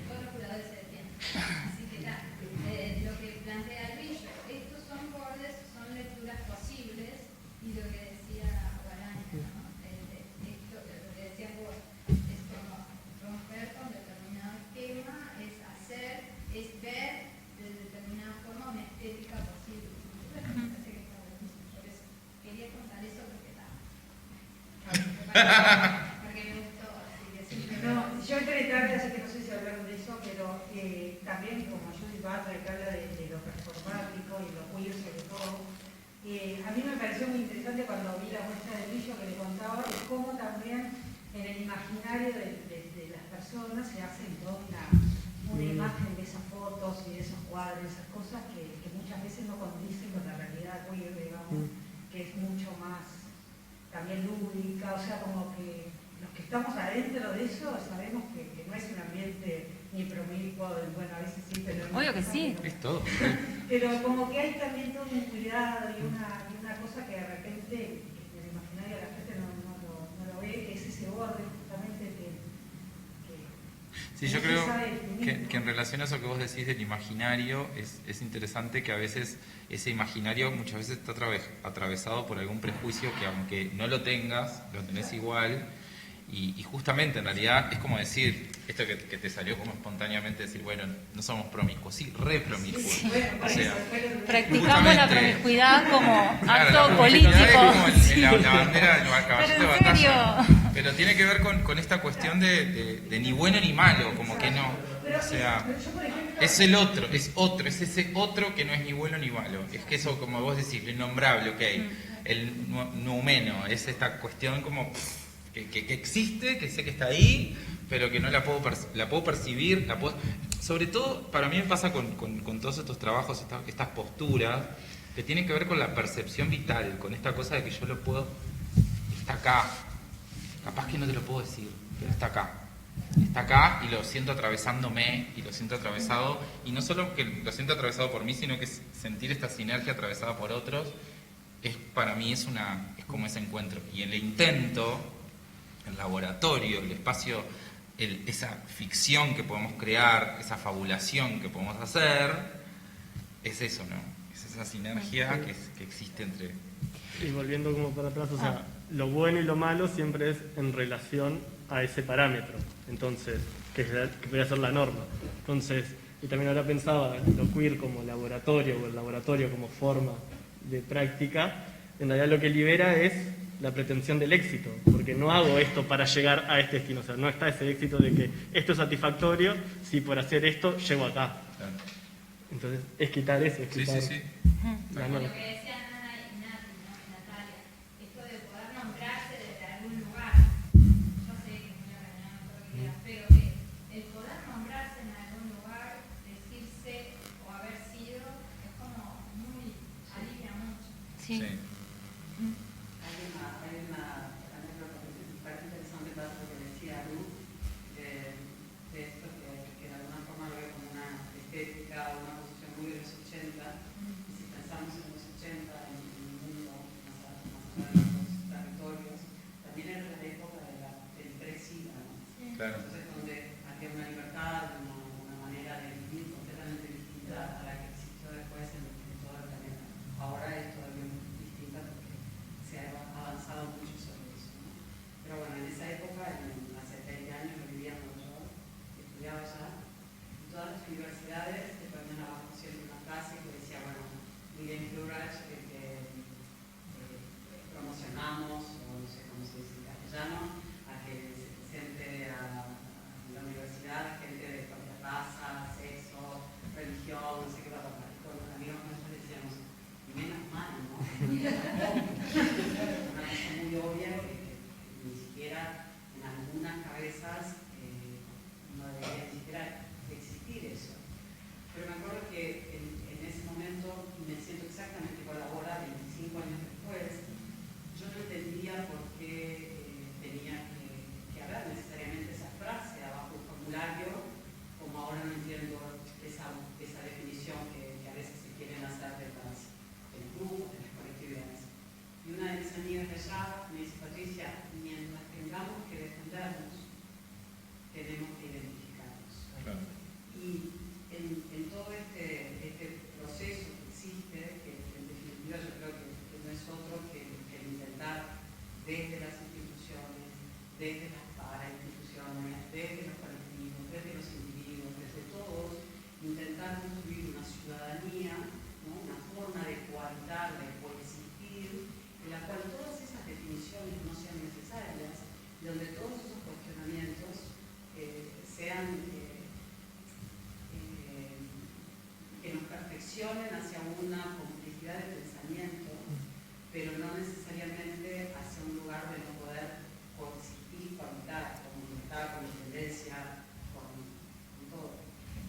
todos los curadores se defienden. Así que lo que plantea Luis, estos son bordes, son lecturas posibles y lo que decía Guarani, ¿no? Lo que decías vos, es como romper con determinado esquema, es hacer, es ver de determinada forma una estética posible. Me parece que está buenísimo. Por eso quería contar eso porque me gustó, así que siempre No, yo entré tarde, así que no sé si hablaron de eso, pero también como Judith Butler, que habla de lo performático y lo queer sobre todo, a mí me pareció muy interesante cuando vi la muestra de Brillo que le contaba de cómo también en el imaginario de las personas se hace toda una imagen de esas fotos y de esos cuadros, esas cosas que muchas veces no condicen con la realidad queer, digamos, que es mucho más también lúdica, o sea, como que los que estamos adentro de eso sabemos que no es un ambiente ni promiscuo, bueno, a veces sí, pero no. Obvio que sí. Es todo. Pero como que hay también todo un cuidado y una cosa que de repente en el imaginario de la gente no lo ve, que es ese orden justamente que Sí, yo creo que en relación a eso que vos decís del imaginario, es interesante que a veces ese imaginario muchas veces está atravesado por algún prejuicio que aunque no lo tengas, lo tenés igual. Y justamente en realidad es como decir, esto que te salió como espontáneamente, decir, bueno, no somos promiscuos, sí, re promiscuos. sí, bueno, O sea, Practicamos la promiscuidad como claro, acto la político. promiscuidad es como la bandera del caballito de Pero en batalla. serio. Pero tiene que ver con esta cuestión de ni bueno ni malo, como que no. O sea, es el otro, es ese otro que no es ni bueno ni malo. Es que eso, como vos decís, lo innombrable, ok. El noumeno, es esta cuestión como que existe, que sé que está ahí, pero que no la puedo percibir, sobre todo, para mí me pasa con todos estos trabajos, estas posturas, que tienen que ver con la percepción vital, con esta cosa de que yo lo puedo, está acá, capaz que no te lo puedo decir, pero está acá y lo siento atravesándome y lo siento atravesado, y no solo que lo siento atravesado por mí, sino que sentir esta sinergia atravesada por otros, para mí es como ese encuentro. Y el intento, el laboratorio, el espacio, esa ficción que podemos crear, esa fabulación que podemos hacer, es eso, ¿no? Es esa sinergia que existe entre... Y volviendo como para atrás, o sea, lo bueno y lo malo siempre es en relación a ese parámetro, entonces, que podría ser la norma. Entonces, y también ahora pensaba lo queer como laboratorio, o el laboratorio como forma de práctica, en realidad lo que libera es la pretensión del éxito, porque no hago esto para llegar a este destino, o sea, no está ese éxito de que esto es satisfactorio si por hacer esto llego acá. Claro. Entonces, es quitar eso, es Sí, quitar sí, sí. la Lo norma. que decía Nana y Nati, ¿no? Y Natalia, esto de poder nombrarse desde algún lugar. Yo sé que es muy ordenado, todo lo que quieras, pero que el poder nombrarse en algún lugar, decirse o haber sido, es como muy, alivia mucho. Sí. Hay una anécdota que me parece interesante para lo que decía Lu, de esto que de alguna forma lo veo como una estética, una posición muy de los 80, y si pensamos en los 80, en el mundo, más allá de los territorios, también era la época del pre-SIDA, ¿no? Claro. Entonces, donde había una libertad, una manera de vivir completamente distinta a la que existió después en todo el planeta. Ahora es todavía muy distinta porque se ha avanzado mucho sobre eso, ¿no? Pero bueno, en esa época, hace 20 años, yo vivía en Nueva York, estudiaba allá, y todas las universidades te ponían abajo siempre una frase que decía, bueno, William Plurage, que promocionamos, o no sé cómo se dice en castellano, a que se presente a la universidad gente de cualquier raza, sexo, religión, no sé qué va a pasar. Con los amigos nuestros decíamos, y menos mal, ¿no? Una cosa muy obvia que ni siquiera en algunas cabezas no debería ni siquiera existir eso. Pero me acuerdo que en ese momento, y me siento exactamente igual ahora, 25 años después, yo no entendía por qué tenía que haber necesariamente esa frase abajo del formulario, como ahora no entiendo esa definición que a veces se quieren hacer de los grupos, de las colectividades. Y una de mis amigas de allá me dice, Patricia, mientras tengamos que defendernos, tenemos que identificarnos. Claro. Y en todo este proceso que existe, que en definitiva yo creo que no es otro que intentar desde las instituciones, desde las parainstituciones, desde los colectivos, desde los individuos, desde todos, intentar construir una ciudadanía, ¿no? Una forma de cohabitar, de coexistir, en la cual todas esas definiciones no sean necesarias, y donde todos esos cuestionamientos sean que nos perfeccionen hacia una complejidad de pensamiento, pero no necesariamente hacia un lugar de no poder coexistir, cohabitar, comunicar, con tendencia, con todo.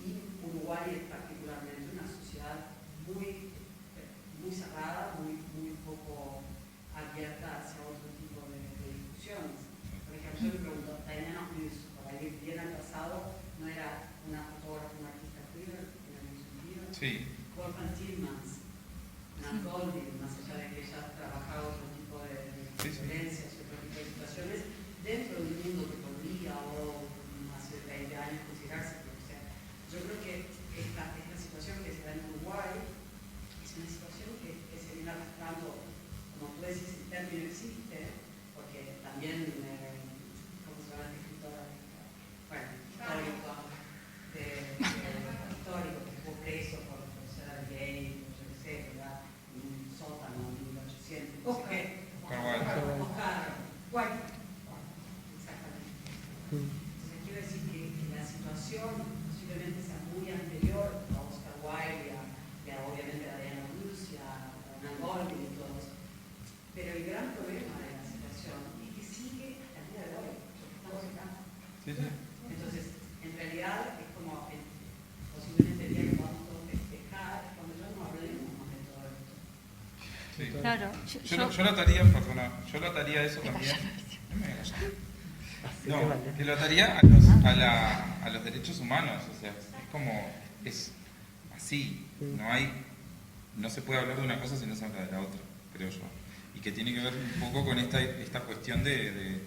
Y Uruguay es particularmente una sociedad muy cerrada, muy poco abierta hacia otro tipo de discusiones. Por ejemplo, yo me pregunto, Diana Hughes, para ir bien al pasado, ¿no era una fotógrafa, una artista queer en algún sentido? Sí. Gorman Tillmans, Nat Golding, más allá de que ella trabajaba otro tipo de violencias, otro tipo de situaciones, dentro de un mundo que podría o hace 20 años considerarse. O sea, yo creo que esta situación que se da en Uruguay es una situación que se viene arrastrando, como tú decís, el término existe, porque también, ¿cómo se llama la escritora? Bueno, histórico, histórico, que estuvo preso por ser gay, yo qué sé, ¿verdad? En un sótano en 1800, no sé qué. Oscar Wilde. Exactamente. Entonces quiero decir que la situación posiblemente sea muy anterior a Oscar Wilde y a obviamente a Diana Rus y a Nat Golding y todos. Pero el gran problema de la situación es que sigue hasta el día de hoy, porque estamos acá. Sí, sí. Entonces, en realidad es como posiblemente el día que vamos todos a festejar cuando ya no hablemos más de todo esto. Sí. Claro. Yo lo ataría, perdona, yo lo ataría a eso también. No me voy a callar. No, que lo ataría a los derechos humanos, o sea, es como, es así, no se puede hablar de una cosa si no se habla de la otra, creo yo. Y que tiene que ver un poco con esta cuestión de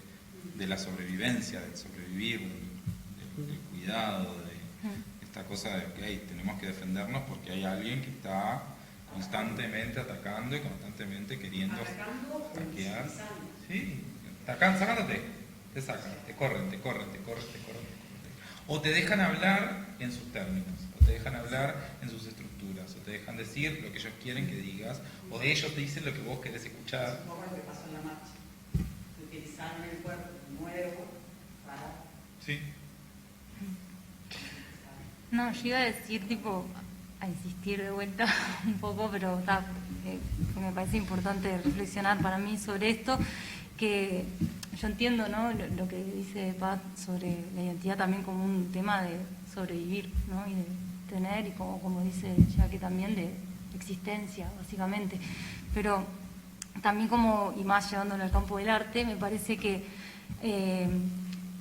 la sobrevivencia, del sobrevivir, del cuidado, de esta cosa de, ok, tenemos que defendernos porque hay alguien que está constantemente atacando y constantemente queriendo hackear. Sí, sacándote, te sacan, te corren. O te dejan hablar en sus términos, o te dejan hablar en sus estructuras, o te dejan decir lo que ellos quieren que digas, o ellos te dicen lo que vos querés escuchar. Es un poco lo que pasó en la marcha. sanen el cuerpo nuevo para... Sí. No, yo iba a decir, tipo, a insistir de vuelta un poco, pero que me parece importante reflexionar para mí sobre esto, que yo entiendo, ¿no?, lo que dice Pat sobre la identidad también como un tema de sobrevivir, ¿no?, y de tener, y como dice Jackie también, de existencia, básicamente. Pero también como, y más llevándolo al campo del arte, me parece que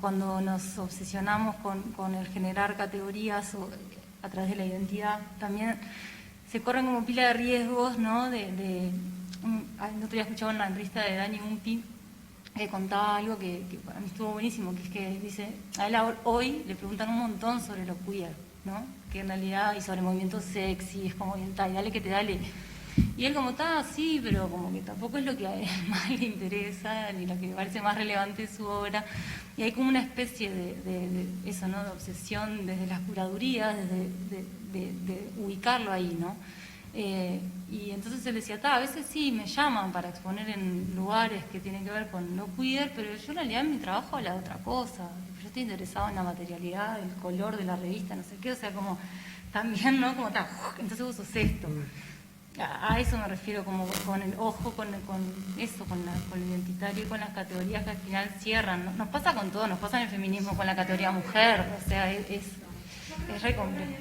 cuando nos obsesionamos con el generar categorías a través de la identidad, también se corren como pila de riesgos, ¿no? No te había escuchado en la entrevista de Dani Umpi, que contaba algo que para mí estuvo buenísimo, que es que dice, a él hoy le preguntan un montón sobre lo queer, ¿no? Que en realidad, y sobre movimientos sexy, es como, y dale que te dale. Y él como está, sí, pero como que tampoco es lo que a él más le interesa, ni lo que me parece más relevante de su obra. Y hay como una especie de eso, ¿no?, de obsesión desde las curadurías, de ubicarlo ahí, ¿no? Y entonces él decía, a veces sí me llaman para exponer en lugares que tienen que ver con lo queer, pero yo en realidad en mi trabajo habla de otra cosa. Yo estoy interesado en la materialidad, el color de la revista, no sé qué, o sea, como también, ¿no? Como entonces vos sos esto. A eso me refiero, como con el ojo, con eso, con lo identitario y con las categorías que al final cierran. Nos pasa con todo, nos pasa en el feminismo con la categoría mujer, o sea, es re complejo.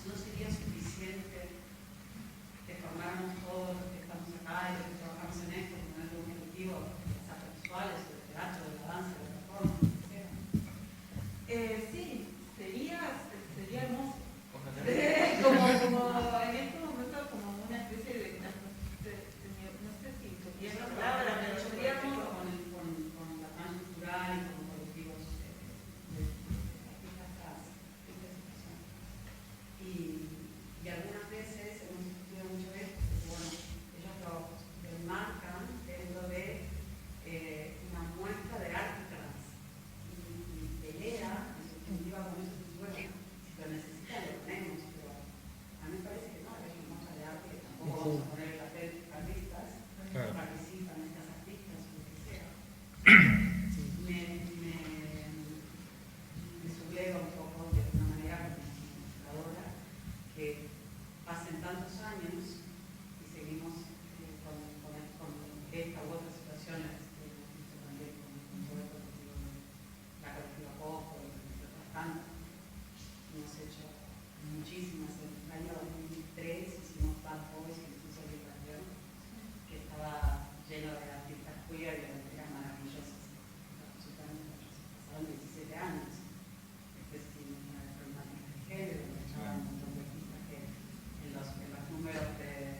No sería suficiente que formáramos todos los que estamos acá y los que trabajamos en esto con algo objetivo, las artes visuales, el teatro, la danza, la performance, etc. Sí, sería hermoso. como en estos momentos como una especie de no sé si sería la palabra, pero seríamos con la trans cultural y con colectivos de artistas trans. Y algunas veces hemos discutido mucho esto, porque bueno, ellos lo enmarcan dentro de una muestra de arte trans y pelea en su definitiva con eso, y bueno, si lo necesitan lo ponemos, pero a mí me parece que no, es una muestra de arte que tampoco vamos a poner el papel de artistas, participan estas artistas o lo que sea. Me subleva un poco de una manera como que pasen tantos años y seguimos con esta u otra situación, también con todo el colectivo, la colectiva Poco y otras tantas. Hemos hecho muchísimas. En el año 2003 hicimos Bad Boys, que incluso el canción, que estaba lleno de artistas queer y eran maravillosas, absolutamente maravillosas. Pasaron 17 años. Después hicimos una problemática de género, donde echaban un montón de artistas que en los números de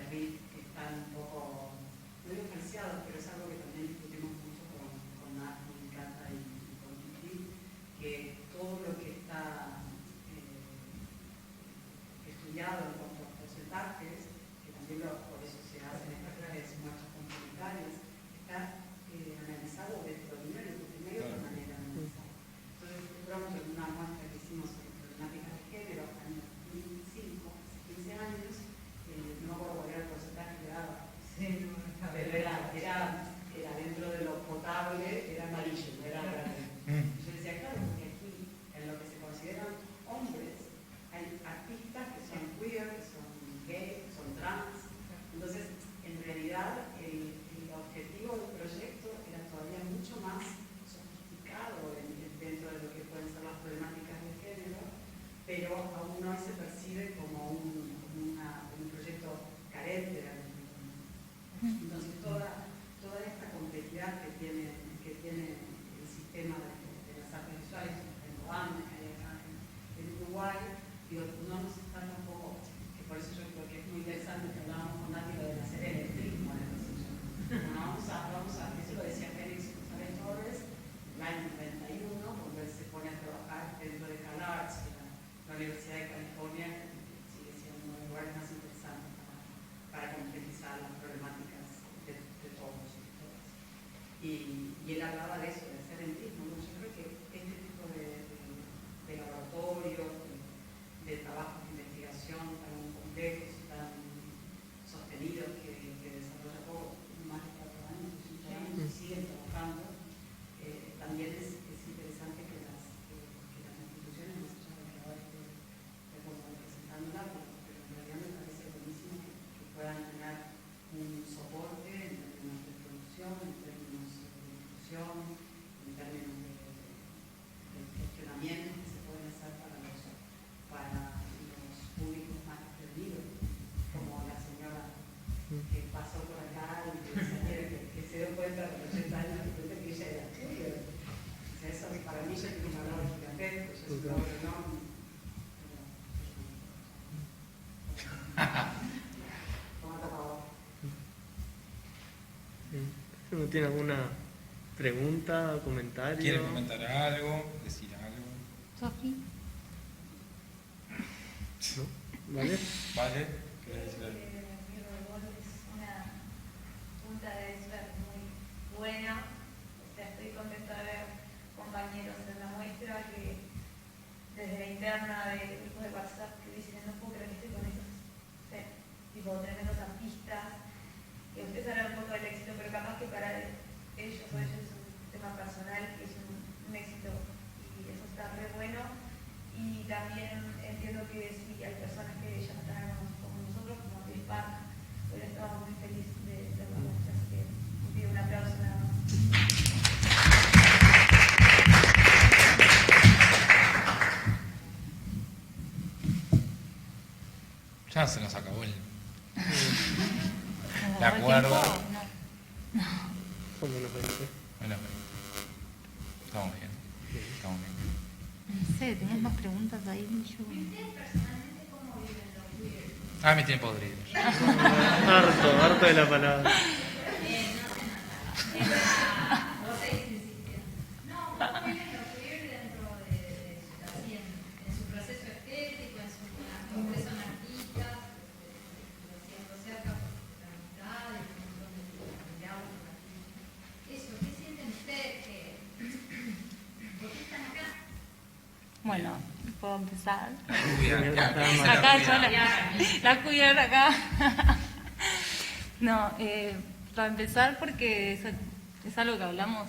RIT que están un poco, no digo falseados, pero es algo que también discutimos mucho con Nati, Cata y con Titi, que todo lo que está estudiado en cuanto a porcentajes, que también por eso se hacen estas redes muestras complementarias, está analizado dentro de medio de manera analizada. Entonces, logramos en una muestra que hicimos sobre problemáticas de género en el 2005, hace 15 años, no me acuerdo cuál era el porcentaje que daba, pero era dentro de lo potable, era amarillo, no era verde. Yo decía, claro, porque aquí, en lo que se consideran hombres, hay artistas que son queer, que son gay, que son trans. Entonces, y él hablaba de eso, de excelentismo, ¿no? Yo creo que este tipo de laboratorios, de trabajos de investigación tan complejos y tan sostenidos que desarrolla por más de 4 años, 5 años, y siguen trabajando, también es interesante que las instituciones, más allá de que ahora esté representándola, pero en realidad me parece buenísimo que puedan tener un soporte en términos de producción, en términos de difusión, en términos de gestionamiento que se pueden hacer para los públicos más desprevenidos, como la señora que pasó por acá y que se dio cuenta a los 80 años de cuenta que ella era queer. O sea, eso para mí ya tiene un valor gigantesco, eso es un valor enorme. ¿No tiene alguna pregunta o comentario? ¿Quieren comentar algo? ¿Decir algo? Sofi. ¿No? ¿Vale? ¿Vale? ¿Querés decir algo? Mi robot es una punta de iceberg muy buena. O sea, estoy contenta de ver compañeros en la muestra que desde la interna de grupos de WhatsApp que dicen no puedo creer que estoy con esos tipo tremendos artistas. Que ustedes hablan un poco del éxito, pero capaz que para ellos o ellos es un tema personal que es un éxito y eso está re bueno. Y también entiendo que sí, hay personas que ya están como nosotros, como Luis Park, pero estamos muy felices de la muestra, así que les pido un aplauso nada más. Ya se nos acabó el... ¿Me ¿De agarró el acuerdo? tiempo? No. ¿Cómo nos parece? Bueno, estamos bien. Estamos bien. No sé, ¿tenés más preguntas ahí? Yo... ¿Y ustedes personalmente cómo viven lo queer? Ah, mi tiempo podrido. Harto de la palabra. No se nada. Vos seguís insistiendo. No, ¿cómo viven lo queer dentro de su también, en su proceso estético, en su ustedes son artistas, siendo cerca por la amistad, el montón de autos, eso, ¿qué sienten ustedes? ¿Por qué están acá? Bueno, puedo empezar. Cuidado. Acá yo la cubierta acá. No, para empezar porque es algo que hablamos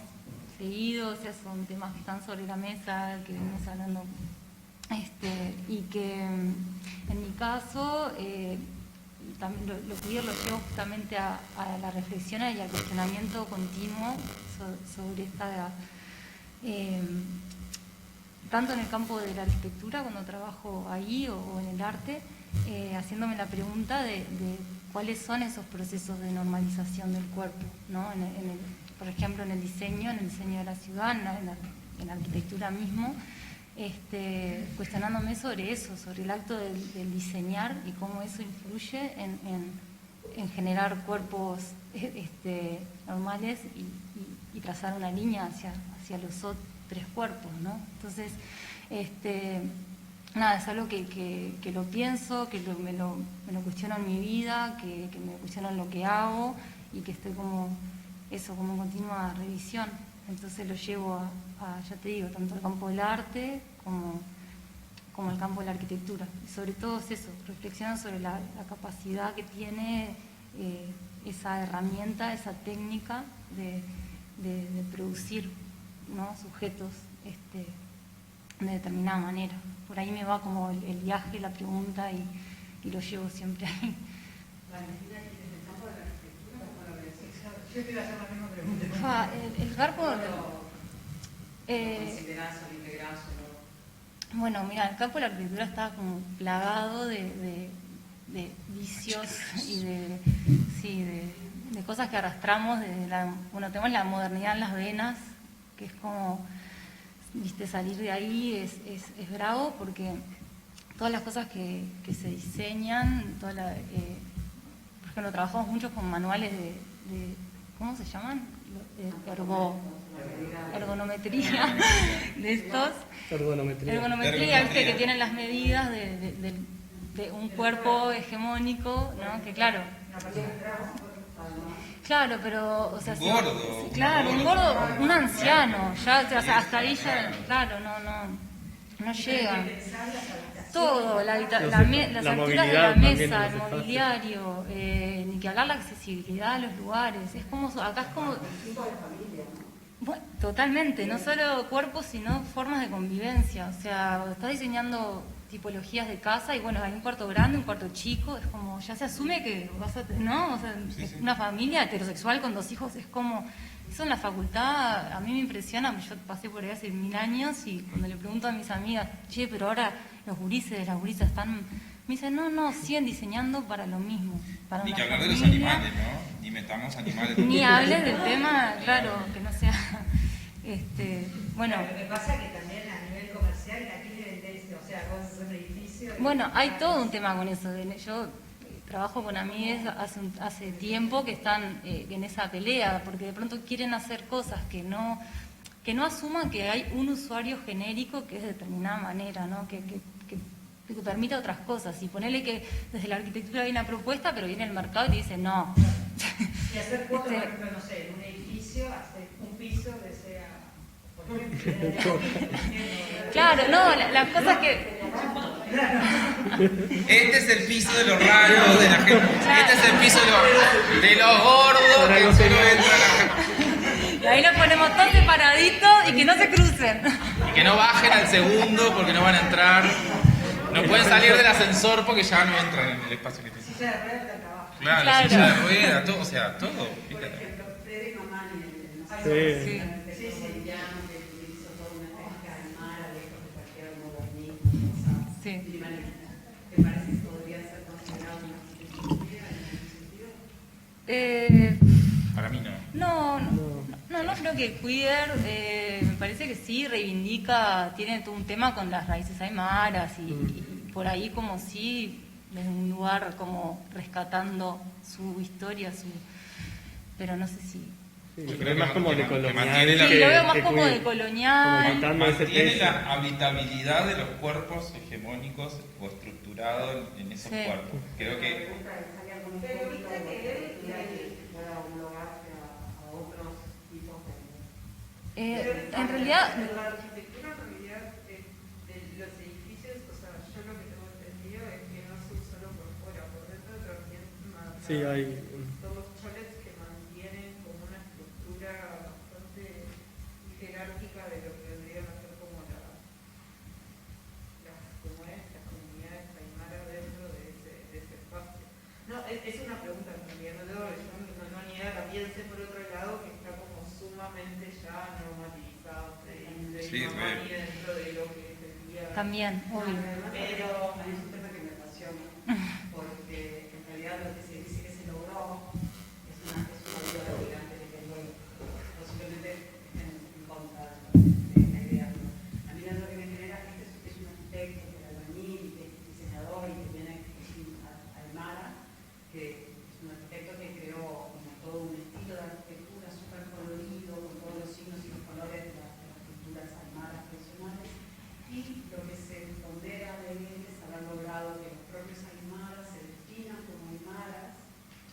seguido, o sea, son temas que están sobre la mesa, que venimos hablando, y que en mi caso también lo queer lo llevo justamente a la reflexión y al cuestionamiento continuo sobre esta... tanto en el campo de la arquitectura, cuando trabajo ahí, o en el arte, haciéndome la pregunta de cuáles son esos procesos de normalización del cuerpo, ¿no? Por ejemplo, en el diseño de la ciudad, en la arquitectura mismo, cuestionándome sobre eso, sobre el acto del diseñar y cómo eso influye en generar cuerpos normales y trazar una línea hacia los otros 3 cuerpos, ¿no? Entonces, nada, es algo que lo pienso, que me lo cuestiono en mi vida, que me cuestiono en lo que hago y que estoy como en continua revisión. Entonces lo llevo ya te digo, tanto al campo del arte como al campo de la arquitectura. Y sobre todo es eso, reflexionar sobre la capacidad que tiene esa herramienta, esa técnica de producir, ¿no? Sujetos de determinada manera. Por ahí me va como el viaje, la pregunta y lo llevo siempre ahí. Valentina, ¿y desde el campo de la arquitectura cómo lo ves? Yo te iba a hacer la misma pregunta. El campo... ¿Lo considerás o lo integrás o no? Bueno, mira, el campo de la arquitectura está como plagado de vicios y de cosas que arrastramos tenemos la modernidad en las venas, que es como, viste, salir de ahí es bravo porque todas las cosas que se diseñan, por ejemplo, trabajamos mucho con manuales de ¿cómo se llaman? Ergonometría de estos. Ergonometría, viste, que tienen las medidas de un cuerpo hegemónico, ¿no? Que claro. Claro, pero, o sea, Un gordo. sí, claro, un gordo, un anciano, ya, o sea, hasta ahí ya, claro, no llega. Todo, las alturas de movilidad la también mesa, en el los espacios. mobiliario, ni que hablar la accesibilidad a los lugares, es como, acá es como... Bueno, totalmente, no solo cuerpos, sino formas de convivencia, o sea, estás diseñando tipologías de casa y bueno, hay un cuarto grande, un cuarto chico, es como, ya se asume que vas a, ¿no? O sea, es una familia heterosexual con 2 hijos, es como, eso en la facultad a mí me impresiona, yo pasé por ahí hace 1000 años y cuando le pregunto a mis amigas, che, pero ahora las gurisas están, me dicen, no, siguen diseñando para lo mismo, para Ni una que hablar de los familia. animales, ¿no? Ni metamos animales. Ni hables del tema, claro, que no sea, bueno. Lo que pasa es que también a nivel comercial aquí deben tener, o sea, vos haces un edificio. Bueno, hay todo un tema con eso. Yo trabajo con amigas hace tiempo que están en esa pelea, porque de pronto quieren hacer cosas que no asuman que hay un usuario genérico que es de determinada manera, ¿no? Que permita otras cosas. Y ponerle que desde la arquitectura hay una propuesta, pero viene el mercado y te dice no. Y hacer fotos, por ejemplo, no sé, en un edificio, hacer un piso que sea, por ejemplo, Claro, no, las cosas que... Este es el piso de los raros, de la gente. Este es el piso de los gordos que solo entran Y ahí los ponemos todos separaditos y que no se crucen. y que no bajen al segundo porque no van a entrar. No pueden salir del ascensor porque ya no entran en el espacio que tienen. silla de ruedas del trabajo. Claro, Claro. silla de rueda, todo, o sea, todo. Por fíjate. ejemplo, Freddy Mamani, Sí. colombiano que hizo toda una técnica de mar, lejos de cualquier modernismo, cosa Sí. minimalista. ¿Te parece que podría ser considerado una arquitectura en ese sentido? Para mí no. No creo que queer, me parece que sí reivindica, tiene todo un tema con las raíces aymaras y por ahí como sí, desde un lugar como rescatando su historia, pero no sé si... Sí, Yo es creo más que como que de mantiene colonial. la- Sí, lo veo más que como queer. de colonial. Como quitando ese Mantiene peso. la habitabilidad de los cuerpos hegemónicos o estructurados en esos Sí. cuerpos. Creo que Pero viste que él, pueda homologarse a otros tipos de... En realidad... la arquitectura en realidad de los edificios, o sea, yo lo que tengo entendido es que no son solo por fuera, por dentro también Sí, hay... todos cholets que mantienen como una estructura bastante jerárquica de lo que vendrían a ser como las comunidades aymaras dentro de ese espacio. No, es una pregunta en realidad, no ni idea, también sé por otro lado que está como sumamente ya normativizado Sí, Mamani dentro de lo que sería... También, obvio. Pero a mí es un tema que me apasiona, porque en realidad lo que se dice que se logró es una vida gigante de que luego posiblemente en contra de la idea. A mí lo que me genera es que es un arquitecto, que era albañil, que es diseñador y que viene Aymara, que es un arquitecto que creó como todo un estilo de arquitectura súper colorido, con todos los signos y los colores de las culturas aymaras tradicionales. Y lo que se pondera de él es haber logrado que los propios aymaras se definan como aymaras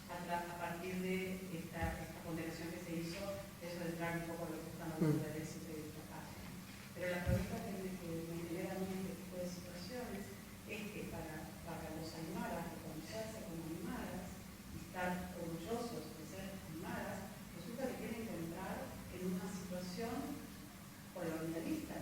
a partir de esta ponderación que se hizo, eso de entrar un poco a lo que están hablando del éxito y del fracaso. Pero la pregunta que me genera a mí este tipo de situaciones es que para los aymaras reconocerse como aymaras y estar orgullosos de ser aymaras, resulta que tienen que entrar en una situación colonialista.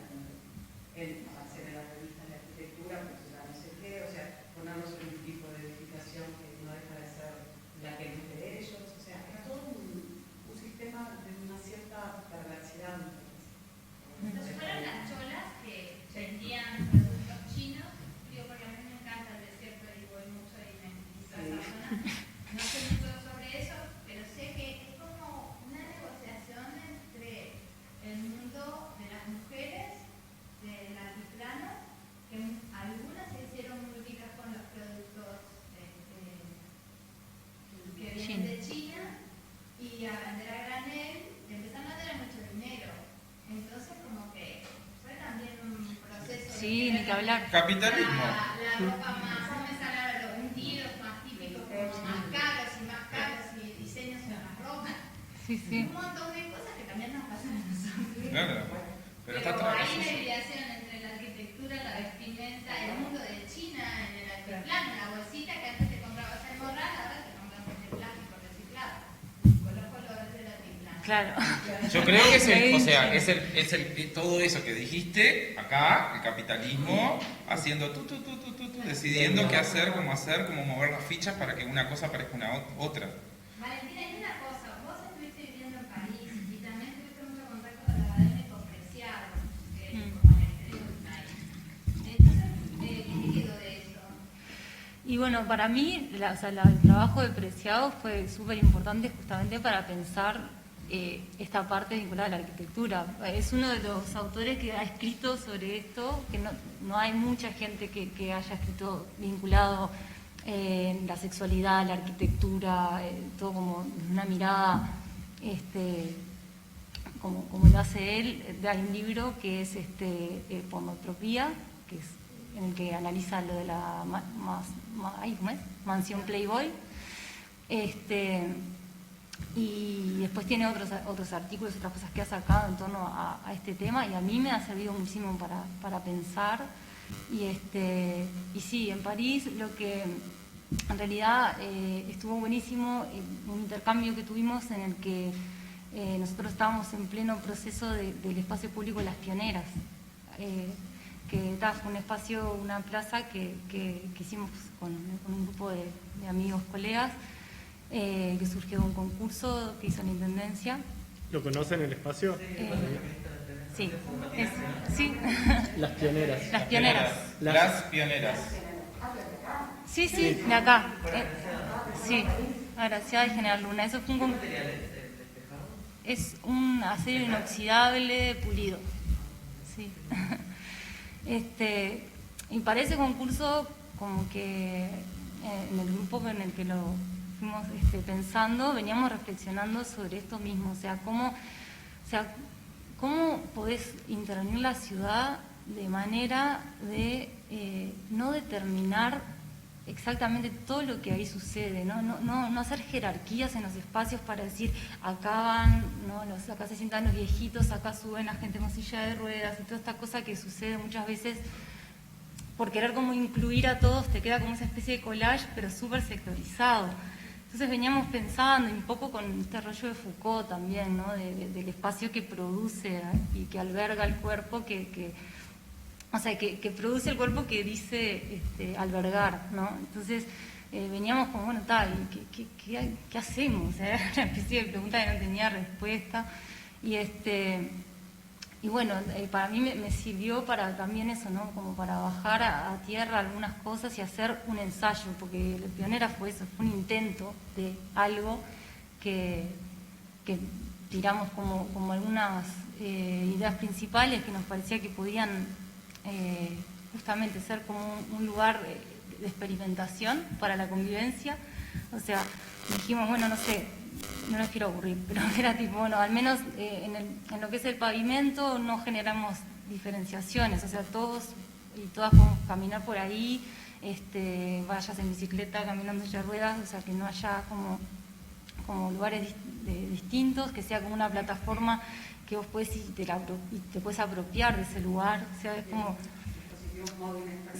En hacer en la revista de arquitectura, pues ya no sé qué, o sea, ponernos en un tipo de edificación que no deja de ser la que es de ellos, o sea, es todo un sistema de una cierta perversidad. Nos fueron las cholas que vendían productos chinos, digo, porque a mí me encanta el desierto y voy mucho y me visito esa zona. No sé mucho sobre eso, pero sé que es como una negociación entre el mundo de las mujeres del altiplano, que algunas se hicieron muy ricas con los productos que vienen de China y a vender a granel, empezaron a tener mucho dinero. Entonces como que fue también un proceso. Sí, ni que hablar. capitalismo. La ropa más, no me sale los vestidos más típicos, como más caros y diseños en las ropas. Sí, sí. Un montón de cosas que también nos pasan a nosotros. Claro, pero está Hay atrás. una hibridación entre la arquitectura, la vestimenta, el mundo de China, en el altiplano, la bolsita que antes te comprabas en morral, ahora te compras de plástico reciclado, con los colores del altiplano. Claro. Yo creo que es todo eso que dijiste acá, el capitalismo, haciendo decidiendo qué hacer, cómo mover las fichas para que una cosa parezca una otra. Valentina, hay una cosa, vos estuviste viviendo en París y también tuviste mucho contacto con la academia con Preciado, como el exterior del país. Entonces, ¿qué quedó de eso? Y bueno, para mí el trabajo de Preciado fue súper importante justamente para pensar esta parte vinculada a la arquitectura. Es uno de los autores que ha escrito sobre esto, que no hay mucha gente que haya escrito vinculado la sexualidad, la arquitectura, todo como una mirada como lo hace él. Hay un libro que es Pornotropía, que es en el que analiza lo de la mansión Playboy. Y después tiene otros artículos, otras cosas que ha sacado en torno a este tema, y a mí me ha servido muchísimo para pensar. Y sí, en París lo que en realidad estuvo buenísimo, un intercambio que tuvimos en el que nosotros estábamos en pleno proceso del espacio público Las Pioneras, que fue un espacio, una plaza que hicimos con un grupo de amigos, colegas, que surgió de un concurso que hizo la Intendencia. ¿Lo conocen el espacio? Sí, sí. Las Pioneras. Las Pioneras. Las Pioneras. Sí, de acá. Sí, agraciada de General Luna. Eso fue es un acero inoxidable pulido. Sí. Y para ese concurso, como que en el grupo en el que lo fuimos pensando, veníamos reflexionando sobre esto mismo, o sea, cómo podés intervenir la ciudad de manera de no determinar exactamente todo lo que ahí sucede, no hacer jerarquías en los espacios para decir acá acá se sientan los viejitos, acá suben la gente con silla de ruedas, y toda esta cosa que sucede muchas veces por querer como incluir a todos, te queda como esa especie de collage, pero súper sectorizado. Entonces veníamos pensando, y un poco con este rollo de Foucault también, del espacio que produce y que alberga el cuerpo, que produce el cuerpo que dice albergar, ¿no? Entonces veníamos como, bueno, ¿qué hacemos? Era una especie de pregunta que no tenía respuesta. Y bueno, para mí me sirvió para también eso, ¿no? Como para bajar a tierra algunas cosas y hacer un ensayo, porque la Pionera fue eso, fue un intento de algo que tiramos como algunas ideas principales que nos parecía que podían justamente ser como un lugar de experimentación para la convivencia. O sea, dijimos, bueno, no sé, no les quiero aburrir, pero era tipo, bueno, al menos en lo que es el pavimento no generamos diferenciaciones, o sea, todos y todas podemos caminar por ahí, vayas en bicicleta, caminando en silla de ruedas, o sea, que no haya como lugares distintos, que sea como una plataforma que vos podés ir y te puedes apropiar de ese lugar, o sea, es como...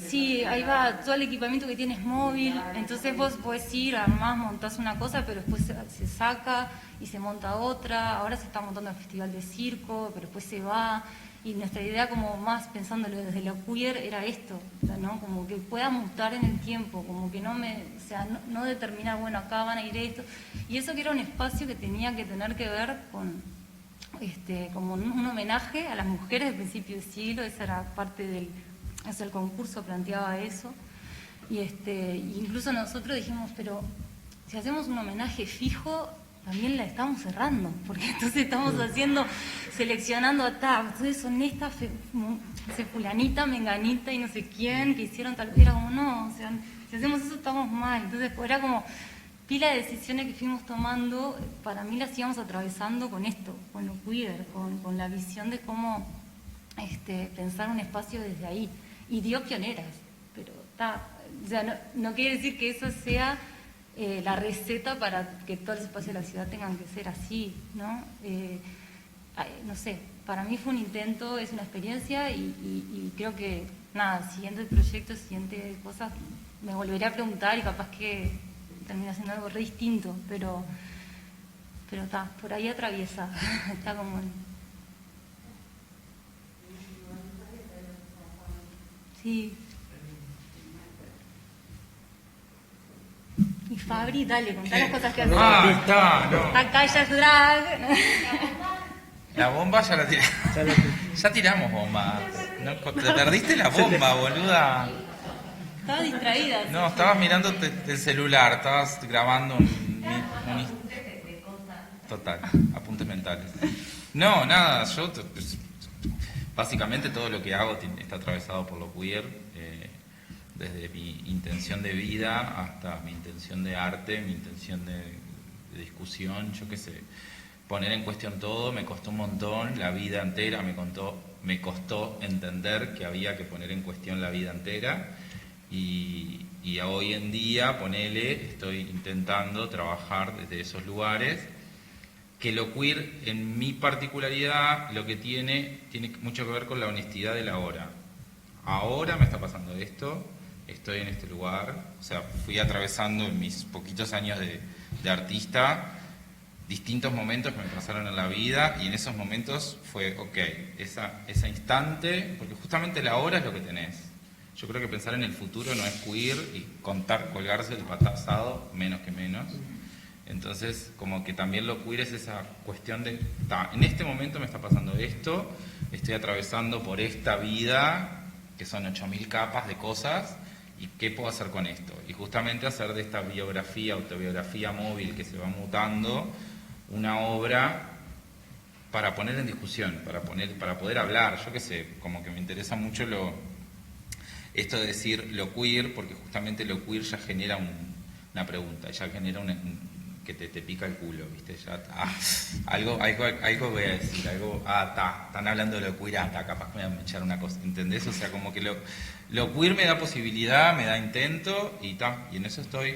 Sí, ahí va, todo el equipamiento que tienes móvil, entonces vos podés ir, además montás una cosa, pero después se saca y se monta otra. Ahora se está montando el festival de circo, pero después se va, y nuestra idea, como más pensándolo desde lo queer, era esto, ¿no? Como que pueda mutar en el tiempo, como que no determinar, bueno, acá van a ir esto, y eso que era un espacio que tenía que tener que ver con como un homenaje a las mujeres del principio del siglo. Esa era parte del concurso, planteaba eso, y incluso nosotros dijimos, pero si hacemos un homenaje fijo, también la estamos cerrando, porque entonces estamos seleccionando entonces son estas, fulanita, menganita y no sé quién, que hicieron tal, era como, no, o sea, si hacemos eso estamos mal. Entonces era como pila de decisiones que fuimos tomando, para mí las íbamos atravesando con esto, con lo queer, con la visión de cómo pensar un espacio desde ahí. Y dio pioneras, pero o sea, no quiere decir que eso sea la receta para que todos los espacios de la ciudad tengan que ser así, ¿no? No sé, para mí fue un intento, es una experiencia y creo que, nada, siguiendo el proyecto, siguiendo cosas, me volveré a preguntar y capaz que termina siendo algo re distinto, pero está, por ahí atraviesa, está como... Sí. Y Fabri, dale, contá las cosas que haces. Ah, está, no. Acá ya es drag. La bomba ya la tiramos. Ya tiramos bombas. No, te perdiste la bomba, boluda. Estaba distraída. No, estabas mirando el celular, estabas grabando Total, apuntes mentales. No, nada, yo básicamente todo lo que hago está atravesado por lo queer, desde mi intención de vida hasta mi intención de arte, mi intención de discusión, yo qué sé. Poner en cuestión todo me costó un montón, la vida entera me costó entender que había que poner en cuestión la vida entera y hoy en día, estoy intentando trabajar desde esos lugares, que lo queer en mi particularidad lo que tiene mucho que ver con la honestidad de la hora. Ahora me está pasando esto, estoy en este lugar, o sea, fui atravesando en mis poquitos años de artista distintos momentos que me pasaron en la vida y en esos momentos fue, ok, ese instante, porque justamente la hora es lo que tenés. Yo creo que pensar en el futuro no es queer y colgarse del pasado, menos que menos. Entonces, como que también lo queer es esa cuestión de, en este momento me está pasando esto, estoy atravesando por esta vida, que son 8000 capas de cosas, y qué puedo hacer con esto. Y justamente hacer de esta autobiografía móvil que se va mutando, una obra para poner en discusión, para poder hablar. Yo qué sé, como que me interesa mucho esto de decir lo queer, porque justamente lo queer ya genera una pregunta, ya genera que te pica el culo, ¿viste? Ya algo voy a decir, están hablando de lo queer, capaz que me van a echar una cosa, ¿entendés? O sea, como que lo queer me da posibilidad, me da intento y en eso estoy.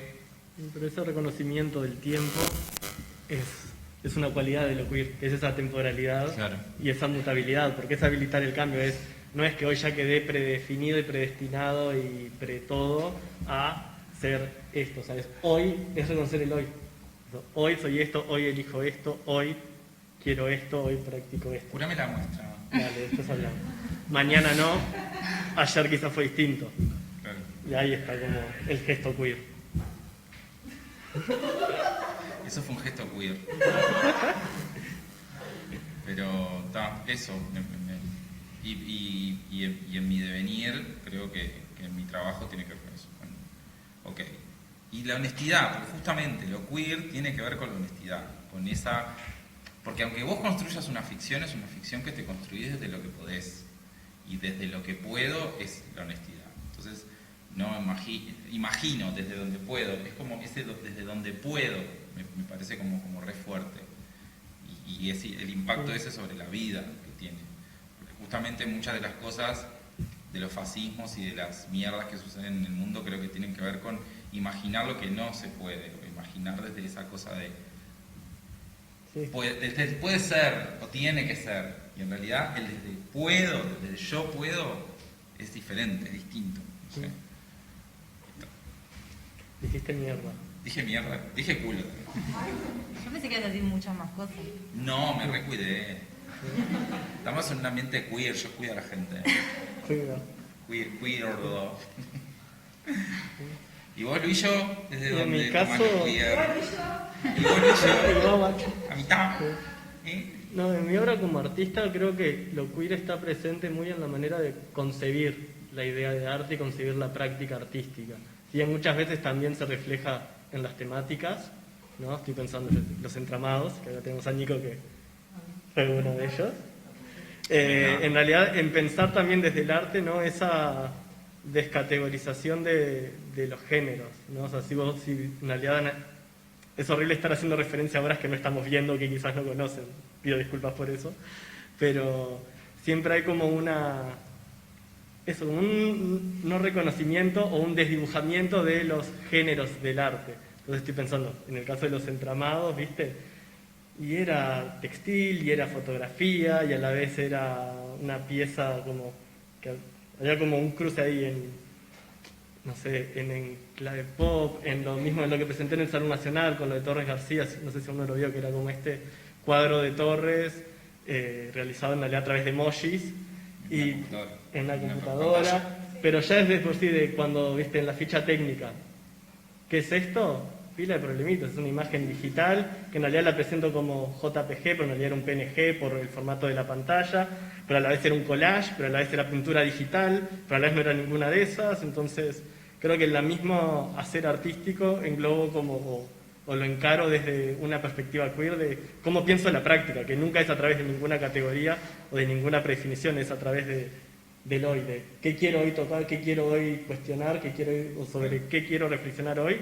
Pero ese reconocimiento del tiempo es una cualidad de lo queer, que es esa temporalidad, claro, y esa mutabilidad, porque es habilitar el cambio, no es que hoy ya quedé predefinido y predestinado y todo a ser esto, ¿sabes? Hoy es reconocer el hoy. Hoy soy esto, hoy elijo esto, hoy quiero esto, hoy practico esto. Júrame la muestra. Dale, después hablamos. Mañana no, ayer quizás fue distinto. Claro. Y ahí está como el gesto queer. Eso fue un gesto queer. Pero eso. Y en mi devenir, creo que en mi trabajo tiene que ver con eso. Ok. Y la honestidad, porque justamente lo queer tiene que ver con la honestidad, con esa... Porque aunque vos construyas una ficción, es una ficción que te construís desde lo que podés. Y desde lo que puedo es la honestidad. Entonces, no imagino desde donde puedo. Es como ese desde donde puedo, me parece como re fuerte. Y el impacto ese sobre la vida que tiene. Porque justamente muchas de las cosas de los fascismos y de las mierdas que suceden en el mundo creo que tienen que ver con imaginar lo que no se puede, o imaginar desde esa cosa de puede ser o tiene que ser, y en realidad el desde yo puedo es diferente, es distinto, no sé. Dijiste mierda. Dije mierda, dije culo. Yo pensé que ibas a decir muchas más cosas. No, me recuidé. Estamos en un ambiente queer, yo cuido a la gente. Queer. ¿Y vos, Luillo? ¿Desde dónde? En mi caso... ¿Y vos, Luillo? A mitad. No, en mi obra como artista creo que lo queer está presente muy en la manera de concebir la idea de arte y concebir la práctica artística. Y muchas veces también se refleja en las temáticas, ¿no? Estoy pensando en los entramados, que acá tenemos a Nico que fue uno de ellos. En realidad, en pensar también desde el arte, ¿no? Esa descategorización de los géneros, ¿no? O sea, si en realidad es horrible estar haciendo referencia a obras que no estamos viendo, que quizás no conocen, pido disculpas por eso, pero siempre hay como un no reconocimiento o un desdibujamiento de los géneros del arte. Entonces estoy pensando, en el caso de los entramados, ¿viste? Y era textil, y era fotografía, y a la vez era una pieza como... que había como un cruce ahí en, no sé, en clave pop, en lo mismo en lo que presenté en el Salón Nacional con lo de Torres García, no sé si uno lo vio, que era como este cuadro de Torres realizado en realidad a través de emojis y en la computadora, pero ya es de por sí de cuando viste en la ficha técnica, ¿qué es esto? Pila de problemitas, es una imagen digital que en realidad la presento como JPG, pero en realidad era un PNG por el formato de la pantalla, pero a la vez era un collage, pero a la vez era pintura digital, pero a la vez no era ninguna de esas. Entonces creo que en la misma hacer artístico englobo como o lo encaro desde una perspectiva queer de cómo pienso la práctica, que nunca es a través de ninguna categoría o de ninguna predefinición, es a través del hoy, de qué quiero hoy tocar, qué quiero hoy cuestionar, o sobre qué quiero reflexionar hoy,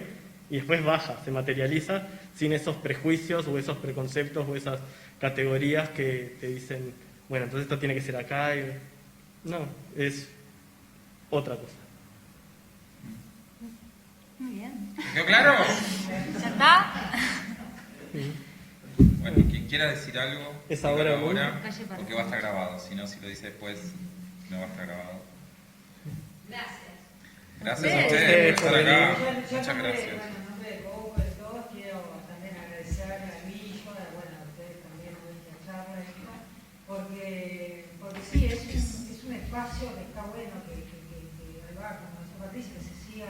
y después baja, se materializa sin esos prejuicios o esos preconceptos o esas categorías que te dicen, bueno, entonces esto tiene que ser acá. No, es otra cosa. Muy bien. ¿Quedó claro? ¿Ya está? Bueno, quien quiera decir algo, es ahora, porque va a estar grabado. Si no, si lo dice después, no va a estar grabado. Gracias. Gracias a ustedes por estar acá. Yo Muchas gracias. Bueno, en nombre de Coco y todos, quiero también agradecer a Guillo, a ustedes también por esta charla, porque sí, es un espacio que está bueno, que va, como dice Patricia, que se siga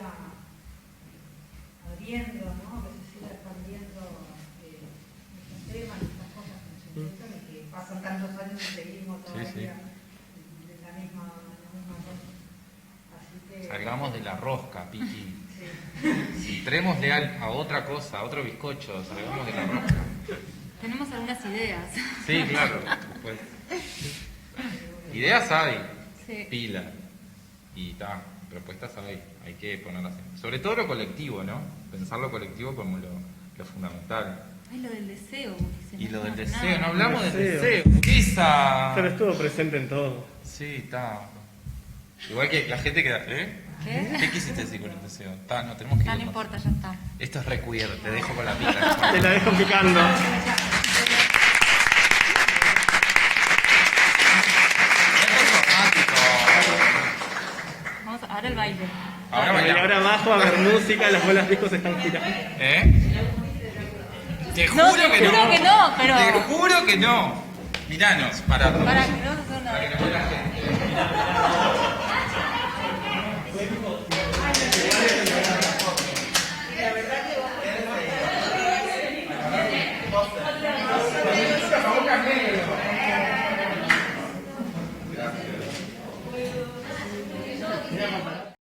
abriendo, ¿no? Que se siga expandiendo estos temas, estas cosas que nos interesan y que pasan tantos años y seguimos todavía de la misma cosa. Así que... Salgamos de la rosca, Piki. Sí. Entrémosle a otra cosa, a otro bizcocho, salgamos de la rosca. Tenemos algunas ideas. Sí, claro. Pues, ideas hay, Sí. pila. Y propuestas hay que ponerlas en. Sobre todo lo colectivo, ¿no? Pensar lo colectivo como lo fundamental. Ay, lo del deseo. Y lo del hace deseo, nada. no hablamos del Deseo. deseo. Esa. Pero estuvo presente en todo. Sí, está. Igual que la gente que... ¿Qué? ¿Qué quisiste decir con el deseo? No, tenemos que No, no irnos. importa, ya está. Esto es requeer, te dejo con la pica. Te la dejo picando. Vamos ahora el baile. Ahora Y bailamos. ahora abajo a ver música, las bolas discos están girando. Te No, juro te que juro no. que no, pero- Te juro que no. Miranos, para Para que no se haga para que una... nos vea la gente. La verdad que vos